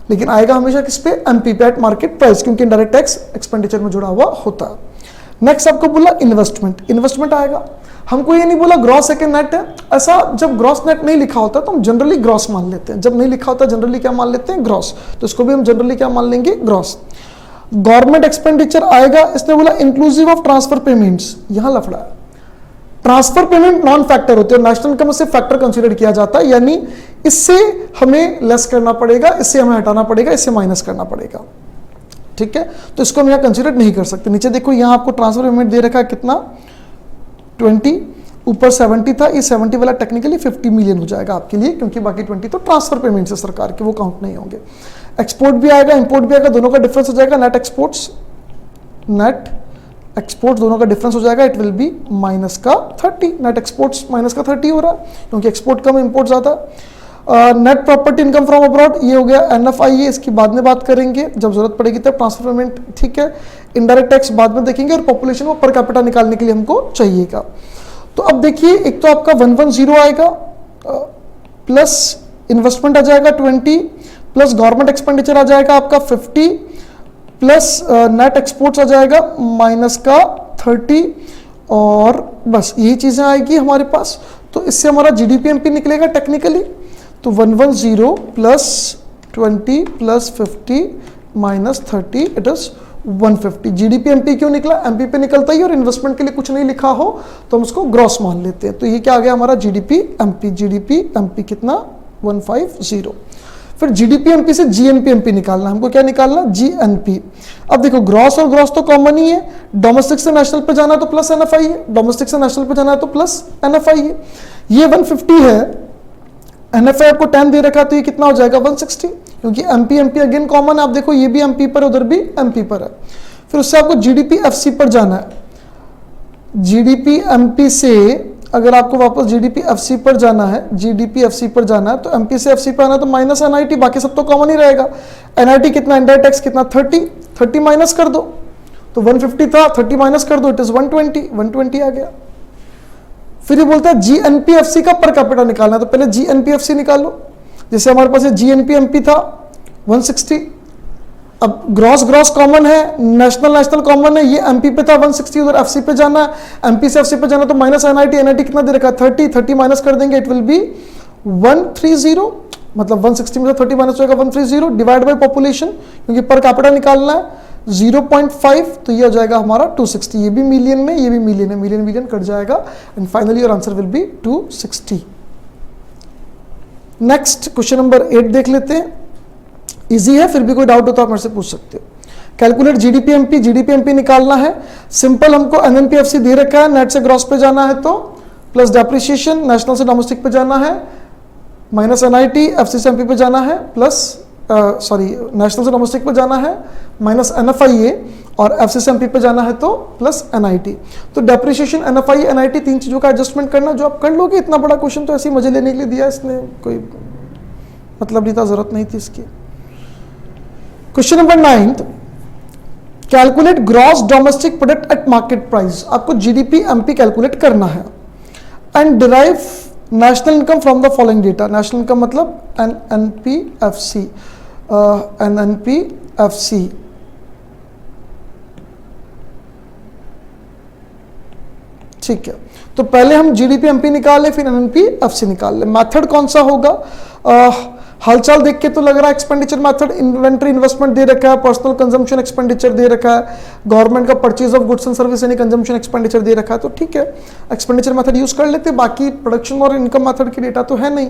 लेकिन आएगा हमेशा किस पे, एमपी पे, एट मार्केट प्राइस, क्योंकि इनडायरेक्ट टैक्स एक्सपेंडिचर में जुड़ा हुआ होता है। नेक्स्ट आपको बोला इन्वेस्टमेंट, इन्वेस्टमेंट आएगा, हमको ये नहीं बोला ग्रॉस है कि नेट है। ऐसा जब ग्रॉस नेट नहीं लिखा होता तो हम जनरली ग्रॉस मान लेते हैं, जब नहीं लिखा होता जनरली क्या मान लेते हैं, ग्रॉस, तो इसको भी हम जनरली क्या मान लेंगे, ग्रॉस। गवर्नमेंट एक्सपेंडिचर आएगा, इसने बोला इंक्लूसिव ऑफ ट्रांसफर पेमेंट्स, यहां लफड़ा है, ट्रांसफर पेमेंट नॉन फैक्टर होते हैं, नेशनल इनकम से फैक्टर कंसीडर किया जाता है, यानी इससे हमें लेस करना पड़ेगा, इससे हमें हटाना पड़ेगा, इससे माइनस करना पड़ेगा, ठीक है, तो इसको हम यहाँ कंसीडर नहीं कर सकते। नीचे देखो यहाँ आपको ट्रांसफर पेमेंट दे रखा है कितना 20, ऊपर 70 था, ये 70 वाला टेक्निकली 50 मिलियन हो जाएगा आपके लिए, क्योंकि बाकी 20 तो ट्रांसफर पेमेंट है सरकार के, वो काउंट नहीं होंगे। एक्सपोर्ट भी आएगा, इंपोर्ट भी आएगा, दोनों का डिफरेंस हो जाएगा, नेट एक्सपोर्ट्स दोनों का डिफरेंस हो जाएगा, इट विल बी माइनस का 30, नेट एक्सपोर्ट्स माइनस का 30 हो रहा है क्योंकि एक्सपोर्ट कम इंपोर्ट ज्यादा। Net property income from abroad, ये हो गया NFIA, इसकी बाद में बात करेंगे जब जरूरत पड़ेगी तब, ट्रांसफर पेमेंट, ठीक है। इनडायरेक्ट टैक्स बाद में देखेंगे, और पॉपुलेशन को पर कैपिटा निकालने के लिए हमको चाहिएगा। तो अब देखिए, एक तो आपका 110 आएगा, प्लस इन्वेस्टमेंट आ जाएगा 20, प्लस गवर्नमेंट एक्सपेंडिचर आ जाएगा आपका 50, प्लस नेट एक्सपोर्ट्स आ जाएगा माइनस का 30, और बस यही चीजें आएगी हमारे पास। तो इससे हमारा GDP MP निकलेगा टेक्निकली। तो 110 plus 20 plus 50 minus 30, it is 150। GDP MP क्यों निकला? MP पे निकलता ही, और इन्वेस्टमेंट के लिए कुछ नहीं लिखा हो तो हम उसको ग्रॉस मान लेते हैं। तो ये क्या आ गया हमारा GDP MP कितना 150। फिर GDP MP से GNP MP निकालना, हमको क्या निकालना? GNP। अब देखो, ग्रॉस और ग्रॉस तो कॉमन ही है, डोमेस्टिक से नेशनल पे जाना तो प्लस NFI है, डोमेस्टिक से नेशनल पे जाना तो प्लस NFI है। ये 150 है, NFI आपको 10 दे रखा, तो ये कितना हो जाएगा 160, क्योंकि MP MP अगेन कॉमन है। आप देखो, ये भी MP पर, उधर भी MP पर है। फिर उससे आपको GDP FC पर जाना है। GDP MP से अगर आपको वापस GDP FC पर जाना है, GDP FC पर जाना है, तो MP से FC पर आना है तो माइनस NIT, बाकी सब तो कॉमन ही रहेगा। NIT कितना, इंडायरेक्ट टैक्स कितना 30 माइनस कर दो, तो 150 था, 30 माइनस कर दो, इट इज 120 आ गया। फिर ये बोलता है GNP FC का पर कैपिटा निकालना, तो पहले GNP FC निकालो। जैसे हमारे पास GNP MP था 160, अब ग्रॉस ग्रॉस कॉमन है, नेशनल कॉमन है, ये MP पे था 160, उधर FC पे जाना है, MP से FC पे जाना तो माइनस NIT कितना दे रखा है 30 माइनस कर देंगे, इट विल बी 130, मतलब 160 में से 30 माइनस होगा 130, डिवाइड बाय पॉपुलेशन, क्योंकि पर कैपिटा निकालना है 0.5, तो ये हो जाएगा हमारा 260। ये भी मिलियन में, ये भी मिलियन है, मिलियन कट जाएगा, and finally your answer will B 260। Next question number 8 देख लेते हैं। इजी है, फिर भी कोई डाउट हो तो आप मेरे से पूछ सकते हो। कैलकुलेट GDP MP निकालना है। सिंपल, हमको NNP FC दे रखा है, नेट से ग्रॉस पे जाना है तो प्लस डेप्रिसिएशन, नेशनल से डोमेस्टिक पे जाना है माइनस NIT, FC से MP पे जाना है प्लस नेशनल से डोमेस्टिक पे जाना है माइनस NFIA, और FC से MP पे जाना है तो प्लस NIT। तो डेप्रिसिएशन, NFIA, NIT, तीन चीजों का एडजस्टमेंट करना, जो आप कर लोगे। इतना बड़ा क्वेश्चन तो ऐसे ही मजे लेने के लिए दिया, इसने कोई मतलब नहीं था, जरूरत नहीं थी इसकी। Question number 9, calculate gross domestic product at market price. आपको GDP MP कैलकुलेट करना है, and derive national income from the following data. National income मतलब NNPFC, NNPFC। ठीक है, तो पहले हम GDP MP निकाले, फिर NNPFC निकाल ले। मेथड कौन सा होगा? हालचाल देख के तो लग रहा है एक्सपेंडिचर मेथड। इन्वेंट्री इन्वेस्टमेंट दे रखा है, पर्सनल कंजम्पशन एक्सपेंडिचर दे रखा है, गवर्नमेंट का purchase of goods and service यानी कंजम्पशन एक्सपेंडिचर दे रखा है, तो ठीक है एक्सपेंडिचर मेथड यूज कर लेते हैं। बाकी प्रोडक्शन और इनकम मेथड की डेटा तो है नहीं,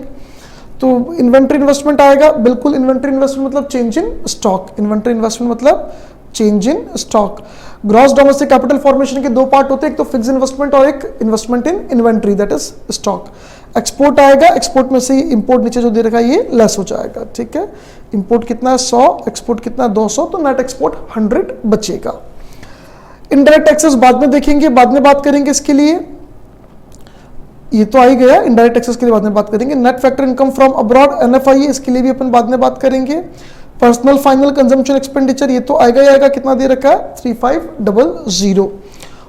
तो इन्वेंट्री इन्वेस्टमेंट आएगा। बिल्कुल, इन्वेंट्री इन्वेस्टमेंट मतलब change in stock, inventory investment मतलब change in stock. Gross domestic capital formation के दो पार्ट होते हैं, एक तो फिक्स इन्वेस्टमेंट और एक investment in inventory, that is stock. Export आएगा, एक्सपोर्ट में से इंपोर्ट नीचे जो दे रखा है ये लेस हो जाएगा, ठीक है। इंपोर्ट कितना है 100, एक्सपोर्ट कितना 200, तो नेट एक्सपोर्ट 100 बचेगा। इनडायरेक्ट टैक्सेस बाद में देखेंगे, बाद में बात करेंगे इसके लिए, ये तो आ ही गया। इनडायरेक्ट टैक्सेस के लिए बाद में बात करेंगे। Net factor income from abroad NFIA, इसके लिए भी अपन बाद में बात करेंगे। पर्सनल फाइनल कंजम्पशन एक्सपेंडिचर, ये तो आएगा ही आएगा, कितना दे रखा है 3500।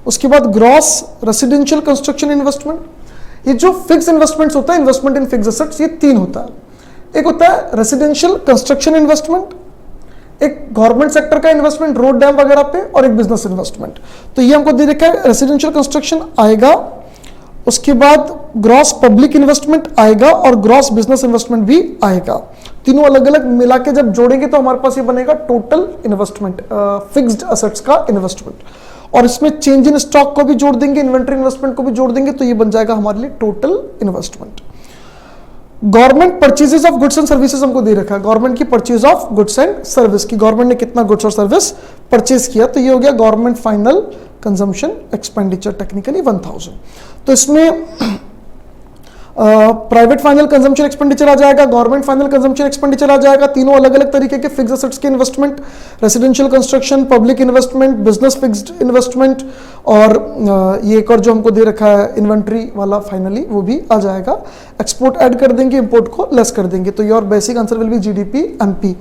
उसके बाद ग्रॉस रेसिडेंशियल कंस्ट्रक्शन इन्वेस्टमेंट, ये जो फिक्स इन्वेस्टमेंट्स होता है, इन्वेस्टमेंट इन फिक्स एसेट्स, ये तीन होता है। एक होता है रेसिडेंशियल कंस्ट्रक्शन इन्वेस्टमेंट, एक गवर्नमेंट सेक्टर का इन्वेस्टमेंट रोड डैम वगैरह पे, और एक बिजनेस इन्वेस्टमेंट। तो ये हमको दे रखा है रेसिडेंशियल कंस्ट्रक्शन आएगा। उसके बाद ग्रॉस पब्लिक इन्वेस्टमेंट आएगा और ग्रॉस बिजनेस इन्वेस्टमेंट भी आएगा। तीनों अलग अलग मिला के जब जोड़ेंगे तो हमारे पास ये बनेगा टोटल इन्वेस्टमेंट, फिक्स्ड एसेट्स का इन्वेस्टमेंट। और इसमें चेंज इन स्टॉक को भी जोड़ देंगे, इन्वेंट्री इन्वेस्टमेंट को भी जोड़ देंगे, तो ये बन जाएगा हमारे लिए total investment. Government purchases of goods and services हमको दे रखा है, गवर्नमेंट की purchase of goods and service की, गवर्नमेंट ने कितना गुड्स और सर्विस परचेज किया, तो ये हो गया government final consumption expenditure, technically 1000। तो इसमें प्राइवेट फाइनल कंजम्पशन एक्सपेंडिचर आ जाएगा, गवर्नमेंट फाइनल कंजम्पशन एक्सपेंडिचर आ जाएगा। तीनों अलग अलग तरीके के फिक्स्ड एसेट्स के investment, residential construction, public investment, business fixed investment, और ये एक और जो हमको दे रखा है इन्वेंट्री वाला फाइनली वो भी आ जाएगा। एक्सपोर्ट ऐड कर देंगे, इंपोर्ट को लेस कर देंगे, तो your basic answer will be GDP MP.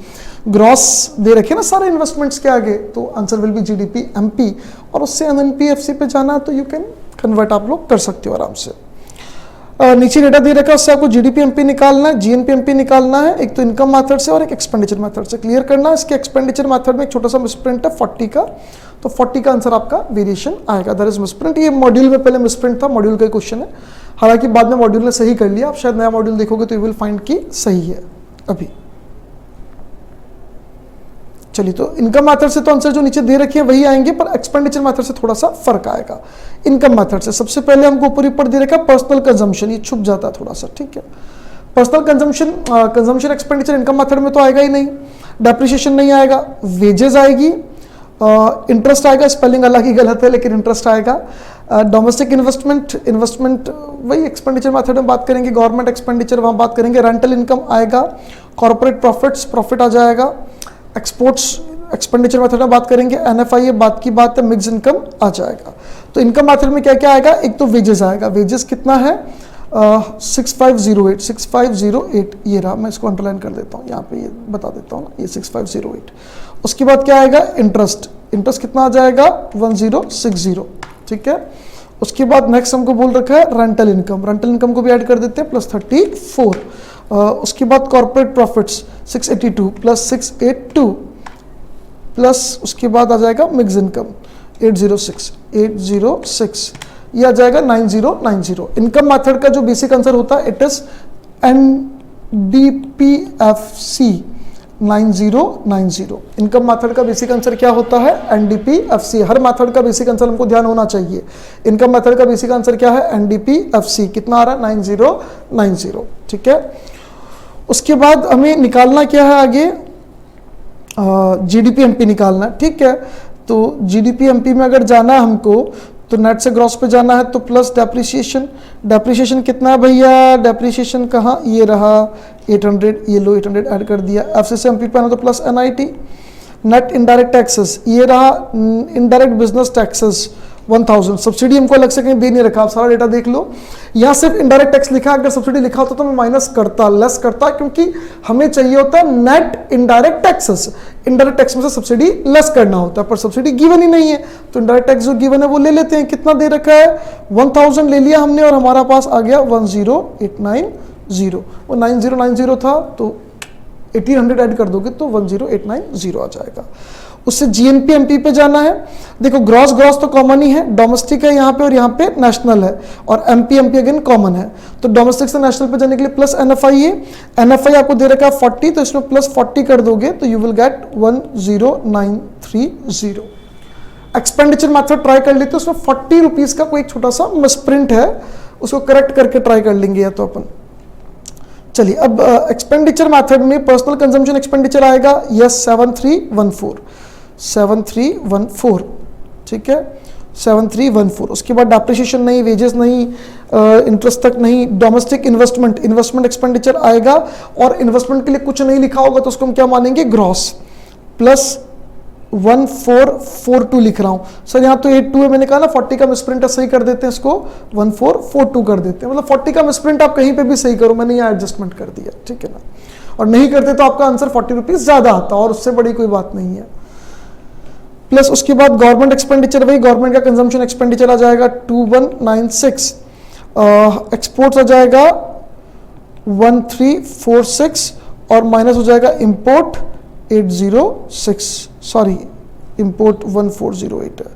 Gross दे रखे ना सारे इन्वेस्टमेंट्स के आगे, तो answer will be GDP MP, और उससे एनएनपी एफसी पे जाना तो यू कैन कन्वर्ट, आप लोग कर सकते हो आराम से। नीचे डेटा दे रखा है, उससे आपको जीडीपी एमपी निकालना है, जीएनपी एमपी निकालना है। एक तो इनकम मेथड से और एक एक्सपेंडिचर मेथड से क्लियर करना है। इसके एक्सपेंडिचर मेथड में एक छोटा सा मिसप्रिंट है 40 का, तो 40 का आंसर आपका वेरिएशन आएगा, दैट इज मिसप्रिंट। ये मॉड्यूल में पहले मिसप्रिंट था, मॉड्यूल का क्वेश्चन है, हालांकि बाद में मॉड्यूल ने सही कर लिया। आप शायद नया मॉड्यूल देखोगे तो यू विल फाइंड कि सही है अभी। चलिए, तो इनकम मेथड से तो आंसर जो नीचे दे रखे हैं वही आएंगे, पर एक्सपेंडिचर मेथड से थोड़ा सा फर्क आएगा। इनकम मेथड से सबसे पहले हमको ऊपर दे रखा है पर्सनल कंजम्पशन, ये छुप जाता है थोड़ा सा, ठीक है। Personal consumption expenditure income method में तो आएगा ही नहीं, डेप्रिसिएशन नहीं आएगा, वेजेस आएगी, इंटरेस्ट आएगा, स्पेलिंग अलग ही गलत है लेकिन इंटरेस्ट आएगा। डोमेस्टिक इन्वेस्टमेंट वही एक्सपेंडिचर मेथड में बात करेंगे, गवर्नमेंट एक्सपेंडिचर वहाँ बात करेंगे, रेंटल इनकम आएगा, कॉर्पोरेट प्रॉफिट आ जाएगा, एक्सपोर्ट्स एक्सपेंडिचर मेथड में बात करेंगे, एनएफआई बात की बात है, मिक्स इनकम आ जाएगा। तो इनकम मेथड में क्या क्या आएगा, एक तो वेजेस आएगा, वेजेस कितना है 6508 ये रहा, मैं इसको अंडरलाइन कर देता हूँ, यहाँ पे ये बता देता हूँ ना, ये 6508। उसके बाद क्या आएगा, इंटरेस्ट कितना आ जाएगा 1060, ठीक है। उसके बाद नेक्स्ट हमको बोल रखा है रेंटल इनकम को भी ऐड कर देते हैं +34। उसके बाद कॉर्पोरेट प्रॉफिट्स 682 + 682 प्लस उसके बाद आ जाएगा मिक्स इनकम 806, ये आ जाएगा 9090। इनकम मेथड का जो बेसिक आंसर होता है it is NDPFC 9090। Income method का बेसिक आंसर क्या होता है, NDPFC। हर मेथड का बेसिक आंसर हमको ध्यान होना चाहिए। इनकम मेथड का बेसिक आंसर क्या है, NDPFC। कितना आ रहा है 9090, ठीक है। उसके बाद हमें निकालना क्या है आगे, जीडीपी एमपी निकालना, ठीक है। तो जीडीपी एमपी में अगर जाना है हमको तो नेट से ग्रॉस पे जाना है, तो प्लस डेप्रिसिएशन कितना है भैया, डेप्रिसिएशन कहाँ, ये रहा 800, ये लो 800 ऐड कर दिया। एफसी से एमपी पे आना तो plus NIT. Net indirect taxes, ये रहा इनडायरेक्ट बिजनेस टैक्सेस 1000। सब्सिडी हमको अलग से कहीं दे नहीं रखा, आप सारा डेटा देख लो। यहाँ सिर्फ इनडायरेक्ट टैक्स लिखा, अगर सब्सिडी लिखा होता तो मैं माइनस करता, लेस करता, क्योंकि हमें चाहिए होता है net indirect taxes. Indirect tax में से सब्सिडी लेस करना होता है, पर सब्सिडी गिवन ही नहीं है, तो इनडायरेक्ट टैक्स जो गिवन है वो ले लेते हैं। कितना दे रखा है 1000 ले लिया हमने, और हमारा पास आ गया 10890। वो 9090 था, तो 1800 ऐड कर दोगे तो 10890 आ जाएगा। उससे जीएनपी एमपी पे जाना है। देखो ग्रॉस तो कॉमन ही है, डोमेस्टिक है यहाँ पे और यहाँ पे नेशनल है, और एमपी अगेन कॉमन है। तो डोमेस्टिक से नेशनल पे जाने के लिए प्लस एनएफआई है, एनएफआई आपको दे रखा है 40, तो इसमें प्लस 40 कर दोगे तो you will get 10930। Expenditure method try कर लेते, उसमें 40 रुपीज का कोई एक छोटा सा मिसप्रिंट है, उसको करेक्ट करके ट्राई कर लेंगे या तो अपन। चलिए, अब एक्सपेंडिचर मेथड में पर्सनल कंजम्पशन एक्सपेंडिचर आएगा, यस 7314, ठीक है 7314। उसके बाद डेप्रिसिएशन नहीं, वेजेस नहीं, इंटरेस्ट तक नहीं। डोमेस्टिक इन्वेस्टमेंट एक्सपेंडिचर आएगा, और इन्वेस्टमेंट के लिए कुछ नहीं लिखा होगा तो उसको हम क्या मानेंगे, ग्रॉस। प्लस 1442 लिख रहा हूं सर, यहाँ तो 82 है, मैंने कहा ना 40 का मिसप्रिंट है, सही कर देते हैं इसको 1442 कर देते हैं। मतलब 40 का मिसप्रिंट आप कहीं पे भी सही करो, मैंने यहाँ एडजस्टमेंट कर दिया, ठीक है ना। और नहीं करते तो आपका आंसर 40 रुपीज ज्यादा आता, और उससे बड़ी कोई बात नहीं है। प्लस उसके बाद गवर्नमेंट एक्सपेंडिचर, वही गवर्नमेंट का कंजम्पशन एक्सपेंडिचर आ जाएगा 2196। एक्सपोर्ट्स आ जाएगा 1346, और माइनस हो जाएगा इंपोर्ट 806, सॉरी इंपोर्ट 1408 है।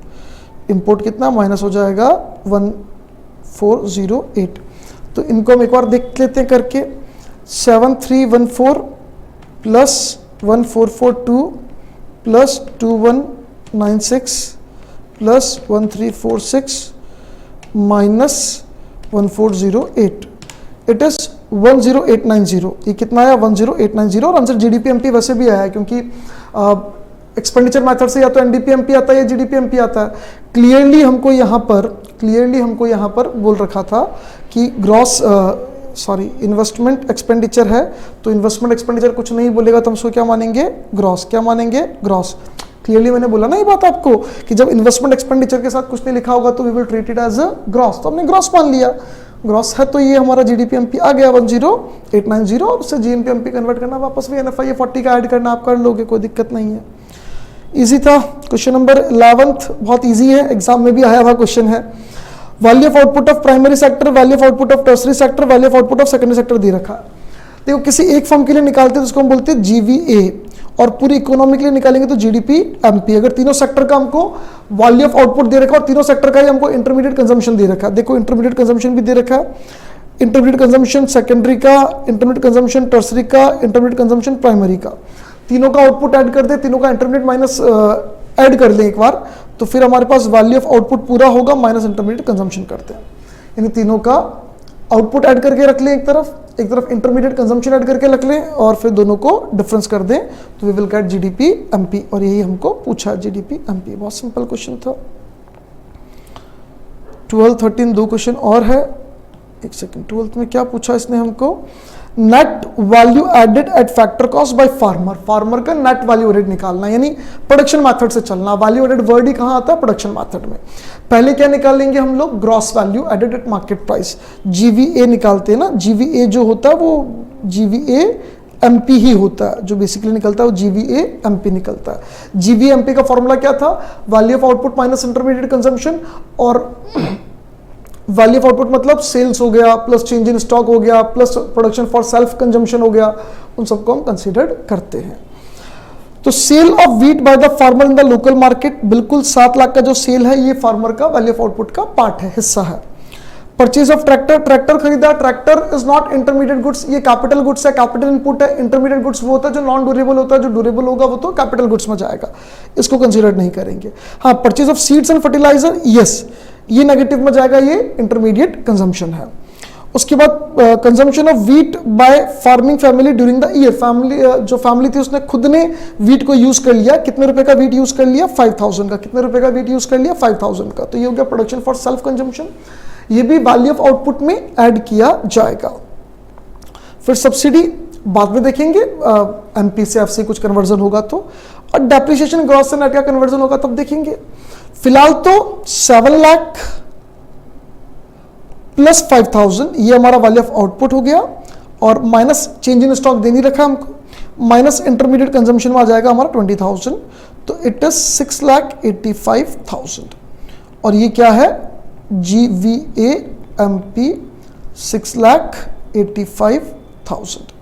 इंपोर्ट कितना माइनस हो जाएगा 1408। तो इनको हम एक बार देख लेते हैं करके, 7314 plus 1442 plus 2196 plus 1346 minus 1408, it is 10890। ये कितना आया 10890, और आंसर जीडीपी एमपी वैसे भी आया है, क्योंकि एक्सपेंडिचर मेथड से या तो एनडीपी एमपी आता है या जीडीपी एमपी आता है। क्लियरली हमको यहाँ पर बोल रखा था कि ग्रॉस सॉरी इन्वेस्टमेंट एक्सपेंडिचर है, तो इन्वेस्टमेंट एक्सपेंडिचर कुछ नहीं बोलेगा तो हम उसको क्या मानेंगे, ग्रॉस। क्या मानेंगे, ग्रॉस। क्लियरली मैंने बोला ना ये बात आपको कि जब इन्वेस्टमेंट एक्सपेंडिचर के साथ कुछ नहीं लिखा होगा तो we will treat it as a gross, तो हमने ग्रॉस मान लिया। ग्रॉस है तो ये हमारा जीडीपीएमपी आ गया 10890, और उससे जीएमपीएमपी कन्वर्ट करना, वापस भी एनएफआई 40 का ऐड करना, आप कर लोगे, कोई दिक्कत नहीं है। इजी था। क्वेश्चन नंबर 11 बहुत इजी है, एग्जाम में भी आया हुआ क्वेश्चन है। Value of output of primary sector, value of output of tertiary sector, value of output of secondary sector दे रखा है। देखो किसी एक फर्म के लिए निकालते हैं तो उसको हम बोलते हैं जीवीए, और पूरी इकोनॉमी के लिए निकालेंगे तो जीडीपी एमपी। अगर तीनों सेक्टर का हमको वैल्यू ऑफ आउटपुट दे रखा है और तीनों सेक्टर का ही हमको इंटरमीडिएट कंजम्पशन दे रखा है, देखो इंटरमीडिएट कंजम्पशन भी दे रखा है, इंटरमीडिएट कंजम्पशन सेकेंडरी का, इंटरमीडिएट कंजम्पशन टर्सरी का, इंटरमीडिएट कंजम्पशन प्राइमरी का, तीनों का आउटपुट ऐड कर दे, तीनों का इंटरमीडिएट माइनस ऐड कर ले एक बार, तो फिर हमारे पास वैल्यू ऑफ आउटपुट पूरा होगा माइनस इंटरमीडिएट कंजम्पशन करते हैं। यानी तीनों का आउटपुट ऐड करके रख लें एक तरफ इंटरमीडिएट कंजम्पशन ऐड करके रख लें, और फिर दोनों को डिफरेंस कर दें तो we will get GDP MP, और यही हमको पूछा जीडीपी एमपी। बहुत सिंपल क्वेश्चन था। 12, 13 दो क्वेश्चन और है, एक सेकंड। 12th में क्या पूछा इसने हमको, net value added at factor cost by farmer, farmer का नेट वैल्यू एडेड निकालना, यानी प्रोडक्शन मेथड से चलना। वैल्यू एडेड वर्ड ही कहाँ आता है, प्रोडक्शन मेथड में। पहले क्या निकालेंगे हम लोग, gross value added at market price, GVA निकालते हैं ना। जीवीए जो होता है वो जीवीए एमपी ही होता है, जो बेसिकली निकलता है वो जीवीए एमपी निकलता है। जीवीए एमपी का फॉर्मूला क्या था, value of output minus intermediate consumption, और वैल्यू ऑफ आउटपुट मतलब सेल्स हो गया प्लस चेंज इन स्टॉक हो गया plus production for self consumption हो गया, उन सबको हम कंसीडर करते हैं। तो sale of wheat by the farmer in the local market, बिल्कुल 7 लाख का जो सेल है ये फार्मर का वैल्यू ऑफ आउटपुट का पार्ट है, हिस्सा है। परचेज ऑफ ट्रैक्टर, ट्रैक्टर खरीदा, tractor is not intermediate goods, ये कैपिटल गुड्स है, कैपिटल इनपुट है। इंटरमीडिएट गुड्स वो होता है जो नॉन ड्यूरेबल होता है, जो ड्यूरेबल होगा वो तो कैपिटल गुड्स में जाएगा, इसको कंसीडर नहीं करेंगे। हाँ, purchase of seeds and fertiliser, yes ये नेगेटिव में जाएगा, ये इंटरमीडिएट कंजम्पशन है। उसके बाद consumption of wheat by farming family during the year, family जो फैमिली थी उसने खुद ने व्हीट को यूज कर लिया, कितने रुपए का व्हीट यूज कर लिया, 5000 का, कितने रुपए का व्हीट यूज कर लिया, 5000 का, तो ये हो गया प्रोडक्शन फॉर सेल्फ कंजम्पशन, ये भी वैल्यू ऑफ आउटपुट में ऐड किया जाएगा। फिर सब्सिडी बाद में देखेंगे, एमपी से एफसी कुछ कन्वर्जन होगा तो, और डेप्रिसिएशन ग्रॉस से नेट का कन्वर्जन होगा तब देखेंगे। फिलहाल तो 7 लाख प्लस 5000 ये हमारा वैल्यू ऑफ आउटपुट हो गया, और माइनस चेंज इन स्टॉक दे नहीं रखा हमको, माइनस इंटरमीडिएट कंजम्पशन में आ जाएगा हमारा 20,000, तो इट इज 6,85,000। और ये क्या है, GVA MP 6,85,000।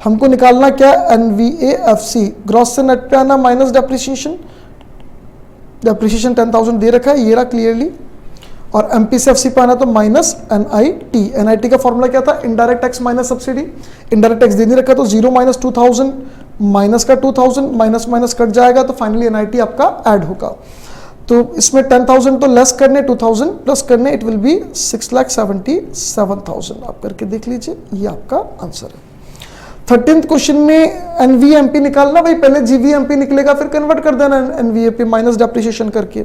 हमको निकालना क्या है, NVA FC, ग्रॉस से नेट पे आना माइनस डेप्रिसिएशन, डेप्रिसिएशन 10,000 दे रखा है, ये रहा क्लियरली, और एमपी से एफसी पे आना तो माइनस NIT। NIT का फॉर्मूला क्या था, indirect tax minus subsidy, indirect tax दे नहीं रखा तो 0 माइनस 2000, माइनस का 2000, माइनस माइनस कट जाएगा तो फाइनली NIT आपका ऐड होगा। तो इसमें 10,000 तो लेस करने, 2000 प्लस करने, इट विल बी 6,77,000। आप करके देख लीजिए, ये आपका आंसर है। 13th क्वेश्चन में NVMP निकालना, भाई पहले GVMP निकलेगा फिर कन्वर्ट कर देना NVMP माइनस डेप्रिसिएशन करके,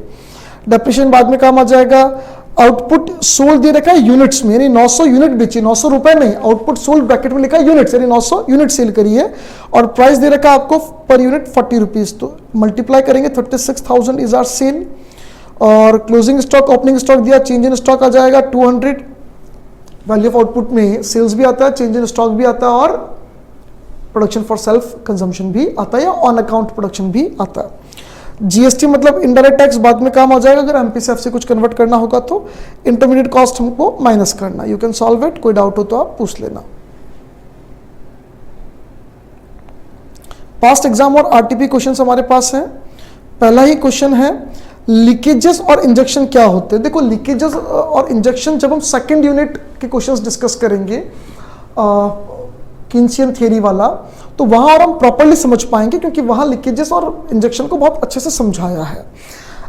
डेप्रिसिएशन बाद में काम आ जाएगा। आउटपुट सोल्ड दे रखा है यूनिट्स में, यानी 900 यूनिट बेची, 900 रुपए नहीं, आउटपुट सोल्ड ब्रैकेट में लिखा है यूनिट्स, यानी 900 यूनिट सेल करी है, और प्राइस दे रखा है आपको पर यूनिट 40 रुपीज, तो मल्टीप्लाई करेंगे 36,000 इज आवर सेल, और क्लोजिंग स्टॉक ओपनिंग स्टॉक दिया, चेंज इन स्टॉक आ जाएगा 200, वैल्यू ऑफ आउटपुट में सेल्स भी आता है, चेंज इन स्टॉक भी आता है, और प्रोडक्शन फॉर सेल्फ कंजम्पशन भी आता है, या ऑन अकाउंट प्रोडक्शन भी आता है। जीएसटी मतलब इनडायरेक्ट टैक्स बाद में काम आ जाएगा, अगर एमपी से एफसी कुछ कन्वर्ट करना होगा तो। इंटरमीडिएट कॉस्ट हमको माइनस करना, यू कैन सॉल्व इट, कोई डाउट हो तो आप पूछ लेना। पास्ट एग्जाम और आरटीपी क्वेश्चन हमारे पास हैं। पहला ही क्वेश्चन है, लीकेजेस और इंजेक्शन क्या होते हैं। देखो लीकेजेस और इंजेक्शन जब हम सेकेंड यूनिट के क्वेश्चंस डिस्कस करेंगे किन्सियन थियरी वाला, तो वहां और हम प्रॉपर्ली समझ पाएंगे, क्योंकि वहां लीकेजेस और इंजेक्शन को बहुत अच्छे से समझाया है।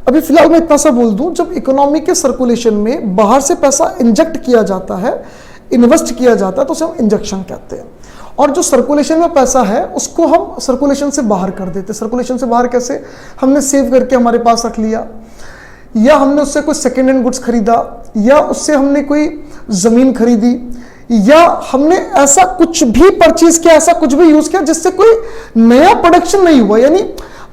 अभी फिलहाल मैं इतना सा बोल दूं, जब इकोनॉमी के सर्कुलेशन में बाहर से पैसा इंजेक्ट किया जाता है, इन्वेस्ट किया जाता है, तो उसे हम इंजेक्शन कहते हैं। और जो सर्कुलेशन में पैसा है उसको हम सर्कुलेशन से बाहर कर देते हैं। सर्कुलेशन से बाहर कैसे, हमने सेव करके हमारे पास रख लिया, या हमने उससे कोई सेकेंड हैंड गुड्स खरीदा, या उससे हमने कोई जमीन खरीदी, या हमने ऐसा कुछ भी परचेज किया, ऐसा कुछ भी यूज किया जिससे कोई नया प्रोडक्शन नहीं हुआ, यानी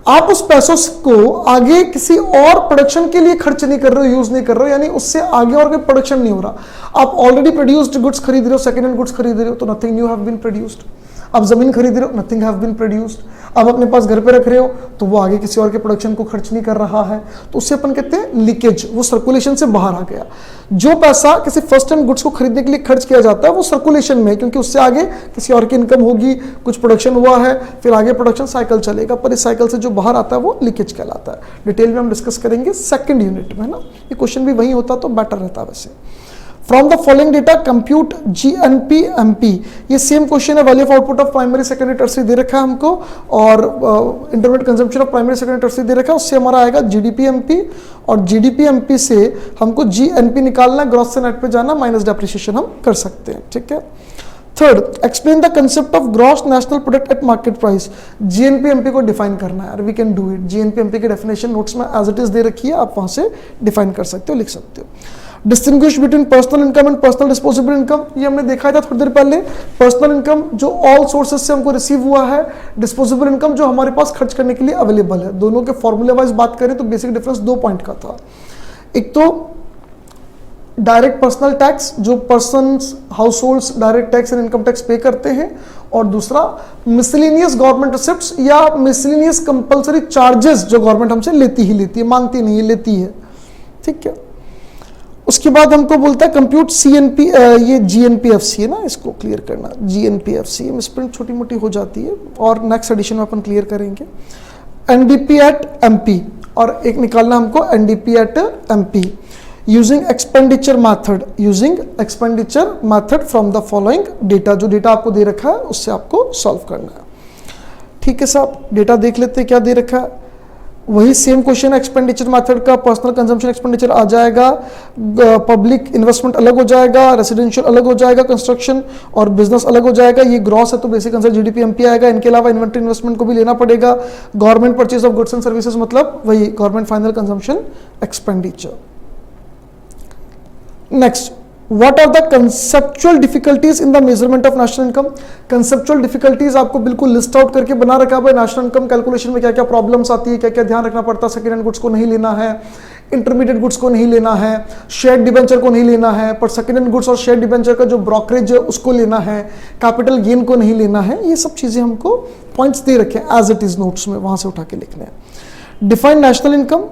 आप उस पैसों को आगे किसी और प्रोडक्शन के लिए खर्च नहीं कर रहे हो, यूज नहीं कर रहे हो, यानी उससे आगे और कोई प्रोडक्शन नहीं हो रहा। आप ऑलरेडी प्रोड्यूस्ड गुड्स खरीद रहे हो, सेकंड हैंड गुड्स खरीद रहे हो, तो nothing new have been produced. आप जमीन खरीद रहे हो, नथिंग हैव बीन प्रोड्यूस्ड। आप अपने पास घर पे रख रहे हो तो वो आगे किसी और के प्रोडक्शन को खर्च नहीं कर रहा है, तो उससे अपन कहते हैं लीकेज, वो सर्कुलेशन से बाहर आ गया। जो पैसा किसी फर्स्ट हैंड गुड्स को खरीदने के लिए खर्च किया जाता है वो सर्कुलेशन में, क्योंकि उससे आगे किसी और की इनकम होगी, कुछ प्रोडक्शन हुआ है, फिर आगे प्रोडक्शन साइकिल चलेगा, पर इस साइकिल से जो बाहर आता है वो लीकेज कहलाता है। डिटेल में हम डिस्कस करेंगे सेकंड यूनिट में, है ना। ये क्वेश्चन भी वही होता तो बेटर रहता वैसे। From the following data compute GNP MP, ये सेम क्वेश्चन है। Value of output of primary secondary tertiary दे रखा है हमको, और intermediate consumption of primary secondary tertiary दे रखा है, उससे हमारा आएगा GDP MP, और GDP MP से हमको GNP निकालना है, ग्रॉस से नेट पे जाना, माइनस डेप्रिसिएशन हम कर सकते हैं, ठीक है। Third, explain the concept of gross national product at market price. GNP MP को डिफाइन करना है, we can do it. GNP MP की डेफिनेशन नोट्स में एज इट इज दे रखी है, आप वहां से डिफाइन कर सकते हो, लिख सकते हो। Distinguish between personal income and personal disposable income, ये हमने देखा था थोड़ी देर पहले। पर्सनल इनकम जो ऑल सोर्सेज से हमको रिसीव हुआ है, डिस्पोजेबल इनकम जो हमारे पास खर्च करने के लिए अवेलेबल है। दोनों के फॉर्मूले वाइज बात करें तो बेसिक डिफरेंस 2 पॉइंट का था। एक तो डायरेक्ट पर्सनल टैक्स, जो person house direct tax and income tax पे करते हैं, और दूसरा मिसलेनियस गवर्नमेंट रिसिप्ट्स या मिसलेनियस कंपल्सरी चार्जेस जो गवर्नमेंट हमसे लेती ही लेती है, मांगती नहीं है, लेती है, ठीक है। उसके बाद हमको बोलता है कंप्यूट CNP, ये GNPFC है ना, इसको क्लियर करना। GNPFC मिसप्रिंट छोटी मोटी हो जाती है, और नेक्स्ट एडिशन में अपन क्लियर करेंगे। NDP at MP, और एक निकालना हमको NDP at MP using expenditure method, using expenditure method from the following data. जो डेटा आपको दे रखा है उससे आपको सॉल्व करना है, ठीक है साहब। डेटा देख लेते हैं क्या दे रखा है। वही सेम क्वेश्चन एक्सपेंडिचर मेथड का, पर्सनल कंजम्पशन एक्सपेंडिचर आ जाएगा, पब्लिक इन्वेस्टमेंट अलग हो जाएगा, रेसिडेंशियल अलग हो जाएगा, कंस्ट्रक्शन और बिजनेस अलग हो जाएगा। ये ग्रॉस है तो बेसिक आंसर GDP MP आएगा। इनके अलावा इन्वेंटरी इन्वेस्टमेंट को भी लेना पड़ेगा। Government purchase of goods and services मतलब वही government final consumption expenditure. Next, What are the conceptual difficulties in the measurement of national income? Conceptual difficulties आपको बिल्कुल लिस्ट आउट करके बना रखा है। नेशनल इनकम कैलकुलेशन में क्या क्या प्रॉब्लम्स आती है, क्या क्या ध्यान रखना पड़ता है। सेकेंड हैंड गुड्स को नहीं लेना है, इंटरमीडिएट गुड्स को नहीं लेना है, शेयर डिबेंचर को नहीं लेना है, पर सेकेंड हैंड गुड्स और शेयर डिबेंचर का जो ब्रोकरेज है उसको लेना है, कैपिटल गेन को नहीं लेना है। ये सब चीजें हमको पॉइंट्स दे रखे हैं एज इट इज नोट्स में, वहां से उठा के लिखने हैं। Define national income,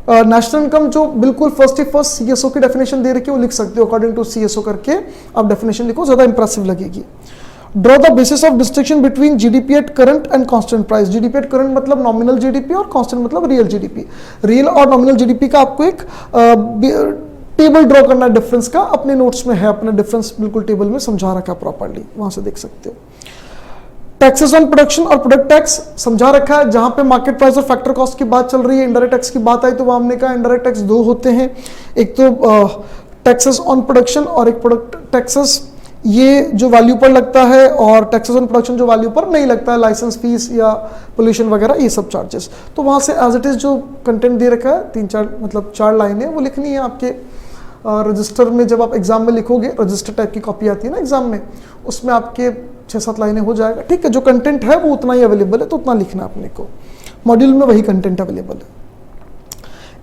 national income जो बिल्कुल फर्स्ट CSO की डेफिनेशन दे रखी है वो लिख सकते हो, अकॉर्डिंग टू CSO करके आप डेफिनेशन लिखो, ज्यादा इंप्रेसिव लगेगी। Draw the basis of distinction between GDP at current and constant price. GDP at current मतलब नॉमिनल GDP और कांस्टेंट मतलब रियल GDP। रियल और नॉमिनल GDP का आपको एक टेबल ड्रॉ करना है डिफरेंस का, अपने नोट्स में है, अपना डिफरेंस बिल्कुल टेबल में समझा रखा है प्रॉपर्ली, वहां से देख सकते हो। टैक्सेस ऑन प्रोडक्शन और प्रोडक्ट टैक्स समझा रखा है, जहां पे मार्केट प्राइस और फैक्टर कॉस्ट की बात चल रही है। इनडायरेक्ट टैक्स की बात आई तो वहां हमने कहा इनडायरेक्ट टैक्स 2 होते हैं, एक तो टैक्सेस ऑन प्रोडक्शन और एक प्रोडक्ट टैक्सेस, ये जो वैल्यू पर लगता है, और टैक्सेस ऑन प्रोडक्शन जो वैल्यू पर नहीं लगता है, लाइसेंस फीस या पोल्यूशन वगैरह, ये सब चार्जेस। तो वहां से एज इट इज जो कंटेंट दे रखा है 4 लाइनें वो लिखनी है आपके रजिस्टर में। जब आप एग्जाम में लिखोगे, रजिस्टर टाइप की कॉपी आती है ना एग्जाम में, उसमें आपके 6-7 लाइनें हो जाएगा, ठीक है। जो कंटेंट है वो उतना ही अवेलेबल है, तो उतना लिखना अपने को, मॉड्यूल में वही कंटेंट अवेलेबल है।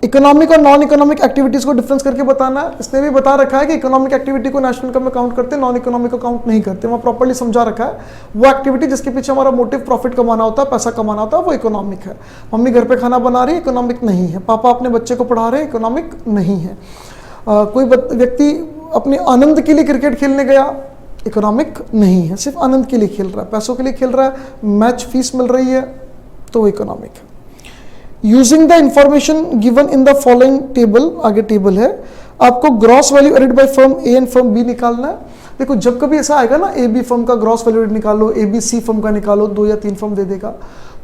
इकोनॉमिक और नॉन इकोनॉमिक एक्टिविटीज को डिफरेंस करके बताना है। इसने भी बता रखा है कि इकोनॉमिक एक्टिविटी को नेशनल इनकम में काउंट करते हैं, नॉन इकोनॉमिक को काउंट नहीं करते। वहाँ प्रॉपर्ली समझा रखा है, वो एक्टिविटी जिसके पीछे हमारा मोटिव प्रॉफिट कमाना होता है, पैसा कमाना होता है, वो इकोनॉमिक है। मम्मी घर पे खाना बना रही है, इकोनॉमिक नहीं है। पापा अपने बच्चे को पढ़ा रहे हैं, इकोनॉमिक नहीं है। कोई व्यक्ति अपने आनंद के लिए क्रिकेट खेलने गया, इकोनॉमिक नहीं है, सिर्फ आनंद के लिए खेल रहा है, पैसों के लिए खेल रहा है, मैच फीस मिल रही है, तो इकोनॉमिक है। Using the information given in the following table, आगे टेबल है, आपको gross value added by firm A and firm B निकालना है। देखो जब कभी ऐसा आएगा ना, AB फर्म का ग्रॉस वैल्यू एडेड निकालो, ABC फर्म का निकालो, 2 या 3 फर्म दे देगा,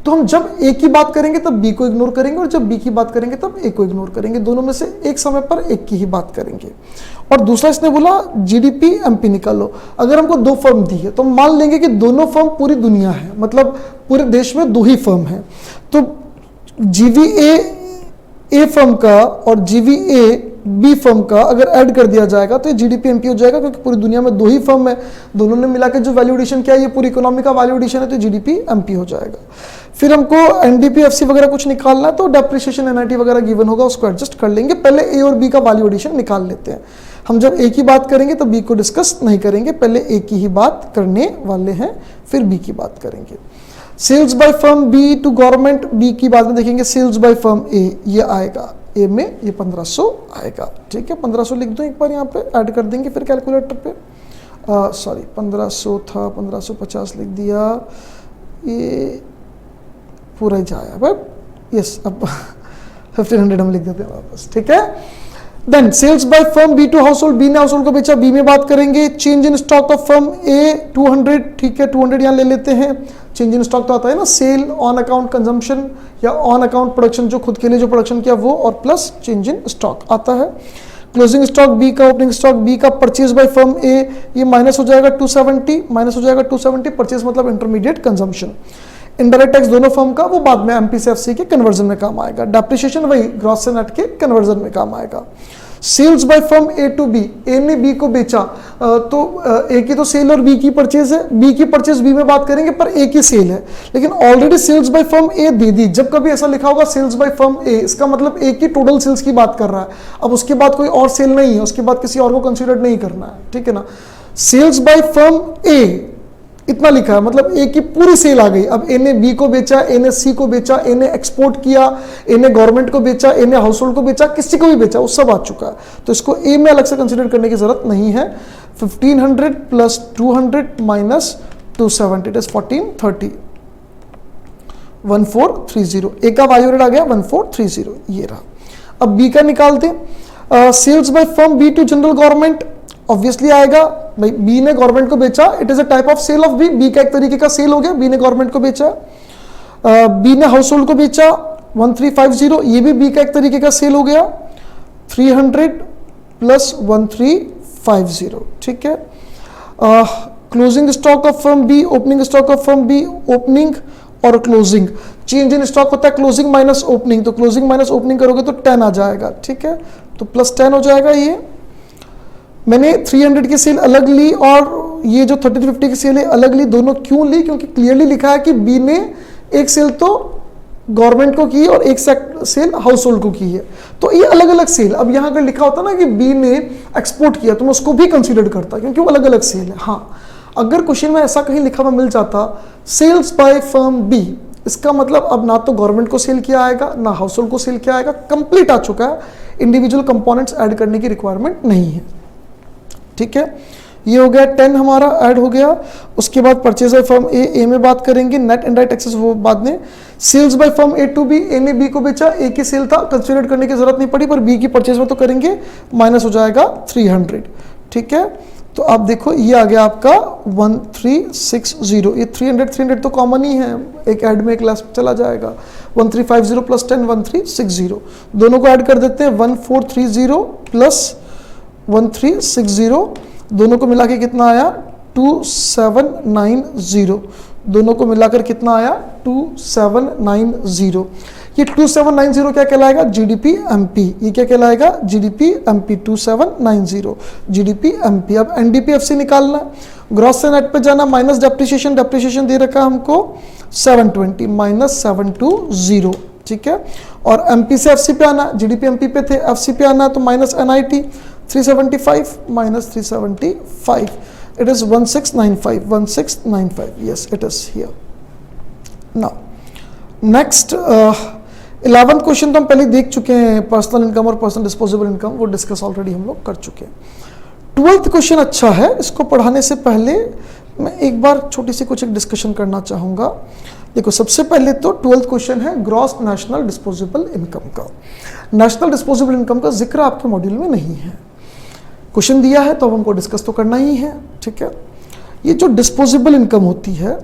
तो हम जब A की बात करेंगे तब B को इग्नोर करेंगे, और जब B की बात करेंगे तब A को इग्नोर करेंगे। दोनों में से एक समय पर एक की ही बात करेंगे। और दूसरा इसने बोला GDP MP निकालो। अगर हमको 2 फर्म दी है तो हम मान लेंगे कि दोनों फर्म पूरी दुनिया है, मतलब पूरे देश में 2 ही फर्म है। तो GVA A फर्म का और GVA बी फर्म का अगर ऐड कर दिया जाएगा तो ये जीडीपी एमपी हो जाएगा, क्योंकि पूरी दुनिया में 2 ही फर्म है, दोनों ने मिला के जो वैल्यू एडिशन किया ये पूरी इकोनॉमी का वैल्यू एडिशन है, तो जीडीपी एमपी हो जाएगा। फिर हमको एनडीपी एफसी वगैरह कुछ निकालना है तो डेप्रिसिएशन एनआईटी वगैरह गिवन होगा, उसको एडजस्ट कर लेंगे। पहले ए और बी का वैल्यू एडिशन निकाल लेते हैं। हम जब ए की बात करेंगे तो बी को डिस्कस नहीं करेंगे, पहले ए की ही बात करने वाले हैं, फिर बी की बात करेंगे। Sales by firm B to government, B की बात में देखेंगे सेल्स बाय फर्म ए, ये आएगा ए में, ये 1500 आएगा। ठीक है, 1500 लिख दो एक बार, यहाँ पे ऐड कर देंगे फिर कैलकुलेटर पे। सॉरी 1500 था, 1550 लिख दिया, ये पूरा ही जाया बट यस, अब 1500 हम लिख देते हैं वापस। ठीक है, then sales by firm B to household, B ने हाउस होल्ड को बेचा, बी में बात करेंगे। Change in stock of firm A 200, ठीक है 200 यहाँ ले लेते हैं। चेंज इन स्टॉक तो आता है ना, सेल ऑन अकाउंट कंजम्पशन या ऑन अकाउंट प्रोडक्शन, जो खुद के लिए जो प्रोडक्शन किया वो, और प्लस चेंज इन स्टॉक आता है। क्लोजिंग स्टॉक बी का, ओपनिंग स्टॉक बी का, परचेज बाय फर्म ए, ये माइनस हो जाएगा 270, माइनस हो जाएगा 270, परचेज मतलब इंटरमीडिएट कंजम्पशन। इनडायरेक्ट टैक्स दोनों फर्म का, वो बाद में एमपी से एफसी के कन्वर्जन में काम आएगा। डेप्रिसिएशन वही ग्रॉस से नेट के कन्वर्जन में काम आएगा। Sales by firm A to B, A ने बी को बेचा, तो ए की तो सेल और बी की परचेज है, बी की परचेज बी में बात करेंगे पर ए की सेल है, लेकिन ऑलरेडी सेल्स बाय फर्म ए दे दी। जब कभी ऐसा लिखा होगा सेल्स बाय फर्म ए, इसका मतलब ए की टोटल सेल्स की बात कर रहा है। अब उसके बाद कोई और सेल नहीं है, उसके बाद किसी और को कंसीडर नहीं करना है, ठीक है ना। सेल्स बाय फर्म ए इतना लिखा है, मतलब ए की पूरी सेल आ गई। अब ए ने बी को बेचा, ए ने सी को बेचा, ए ने एक्सपोर्ट किया, ए ने गवर्नमेंट को बेचा, ए ने हाउस होल्ड को बेचा, किसी को भी बेचा, वो सब आ चुका है, तो इसको ए में अलग से कंसीडर करने की जरूरत नहीं है। 1500 प्लस 200 माइनस 270 इट इज 1430, 1430। ए का वैल्यू एडेड आ गया 1430, ये रहा। अब बी का निकालते हैं। Sales by firm B to general government, obviously आएगा भाई, बी ने गवर्नमेंट को बेचा, it is a type of sale of B, B का एक तरीके का सेल हो गया, बी ने गवर्नमेंट को बेचा। बी ने हाउस होल्ड को बेचा 1350, ये भी बी का एक तरीके का सेल हो गया। 300 प्लस 1350, ठीक है। Closing stock of firm B, opening stock of firm B, opening और क्लोजिंग। चेंज इन स्टॉक होता है क्लोजिंग माइनस ओपनिंग, तो क्लोजिंग माइनस ओपनिंग करोगे तो 10 आ जाएगा, ठीक है, तो प्लस 10 हो जाएगा। ये मैंने 300 की सेल अलग ली और ये जो 1350 की सेल है अलग ली, दोनों क्यों ली, क्योंकि क्लियरली लिखा है कि बी ने एक सेल तो गवर्नमेंट को की और एक सेल हाउस होल्ड को की है, तो ये अलग अलग सेल। अब यहाँ अगर लिखा होता ना कि बी ने एक्सपोर्ट किया तो मैं उसको भी कंसीडर करता, क्योंकि वो अलग अलग सेल है। हाँ, अगर क्वेश्चन में ऐसा कहीं लिखा हुआ मिल जाता सेल्स बाय फर्म बी, इसका मतलब अब ना तो गवर्नमेंट को सेल किया आएगा ना हाउस होल्ड को सेल किया आएगा, कंप्लीट आ चुका है, इंडिविजुअल कंपोनेंट्स ऐड करने की रिक्वायरमेंट नहीं है, ठीक है। ये हो गया 10 हमारा ऐड हो गया। उसके बाद परचेज बाय फर्म ए में बात करेंगे, नेट इनडायरेक्ट टैक्सेस वो बाद में। Sales by firm A to B, A ने बी को बेचा, ए की सेल था, कंसीडर करने की जरूरत नहीं पड़ी, पर बी की परचेज में तो करेंगे, माइनस हो जाएगा 300, ठीक है। तो आप देखो ये आ गया आपका 1360, ये 300 तो कॉमन ही है, एक ऐड में एक लेस चला जाएगा। 1350 प्लस 10 1360, दोनों को ऐड कर देते हैं। 1430 प्लस 1360, दोनों को मिला के कितना आया 2790, दोनों को मिलाकर कितना आया 2790। ये 2790 क्या कहलाएगा, जीडीपी एमपी। ये क्या कहलाएगा, जीडीपी एमपी, 2790 जीडीपी एमपी। अब एनडीपीएफसी निकालना, ग्रॉस से नेट पे जाना, माइनस डेप्रिसिएशन, डेप्रिसिएशन दे रखा है हमको 720 माइनस 720, ठीक है। और एमपी से एफसी पे आना, जीडीपी एमपी पे थे, एफसी पे आना तो minus NIT 375 minus 375, it is 1695, 1695, yes it is here. Now next 11th question तो हम पहले देख चुके हैं, पर्सनल इनकम और पर्सनल डिस्पोजेबल इनकम, वो डिस्कस ऑलरेडी हम लोग कर चुके हैं। 12th क्वेश्चन अच्छा है, इसको पढ़ाने से पहले मैं एक बार छोटी सी कुछ एक डिस्कशन करना चाहूँगा। देखो सबसे पहले तो 12th क्वेश्चन है ग्रॉस नेशनल डिस्पोजेबल इनकम का। नेशनल डिस्पोजेबल इनकम का जिक्र आपके मॉड्यूल में नहीं है, क्वेश्चन दिया है तो अब हमको डिस्कस तो करना ही है, ठीक है। ये जो डिस्पोजेबल इनकम होती है,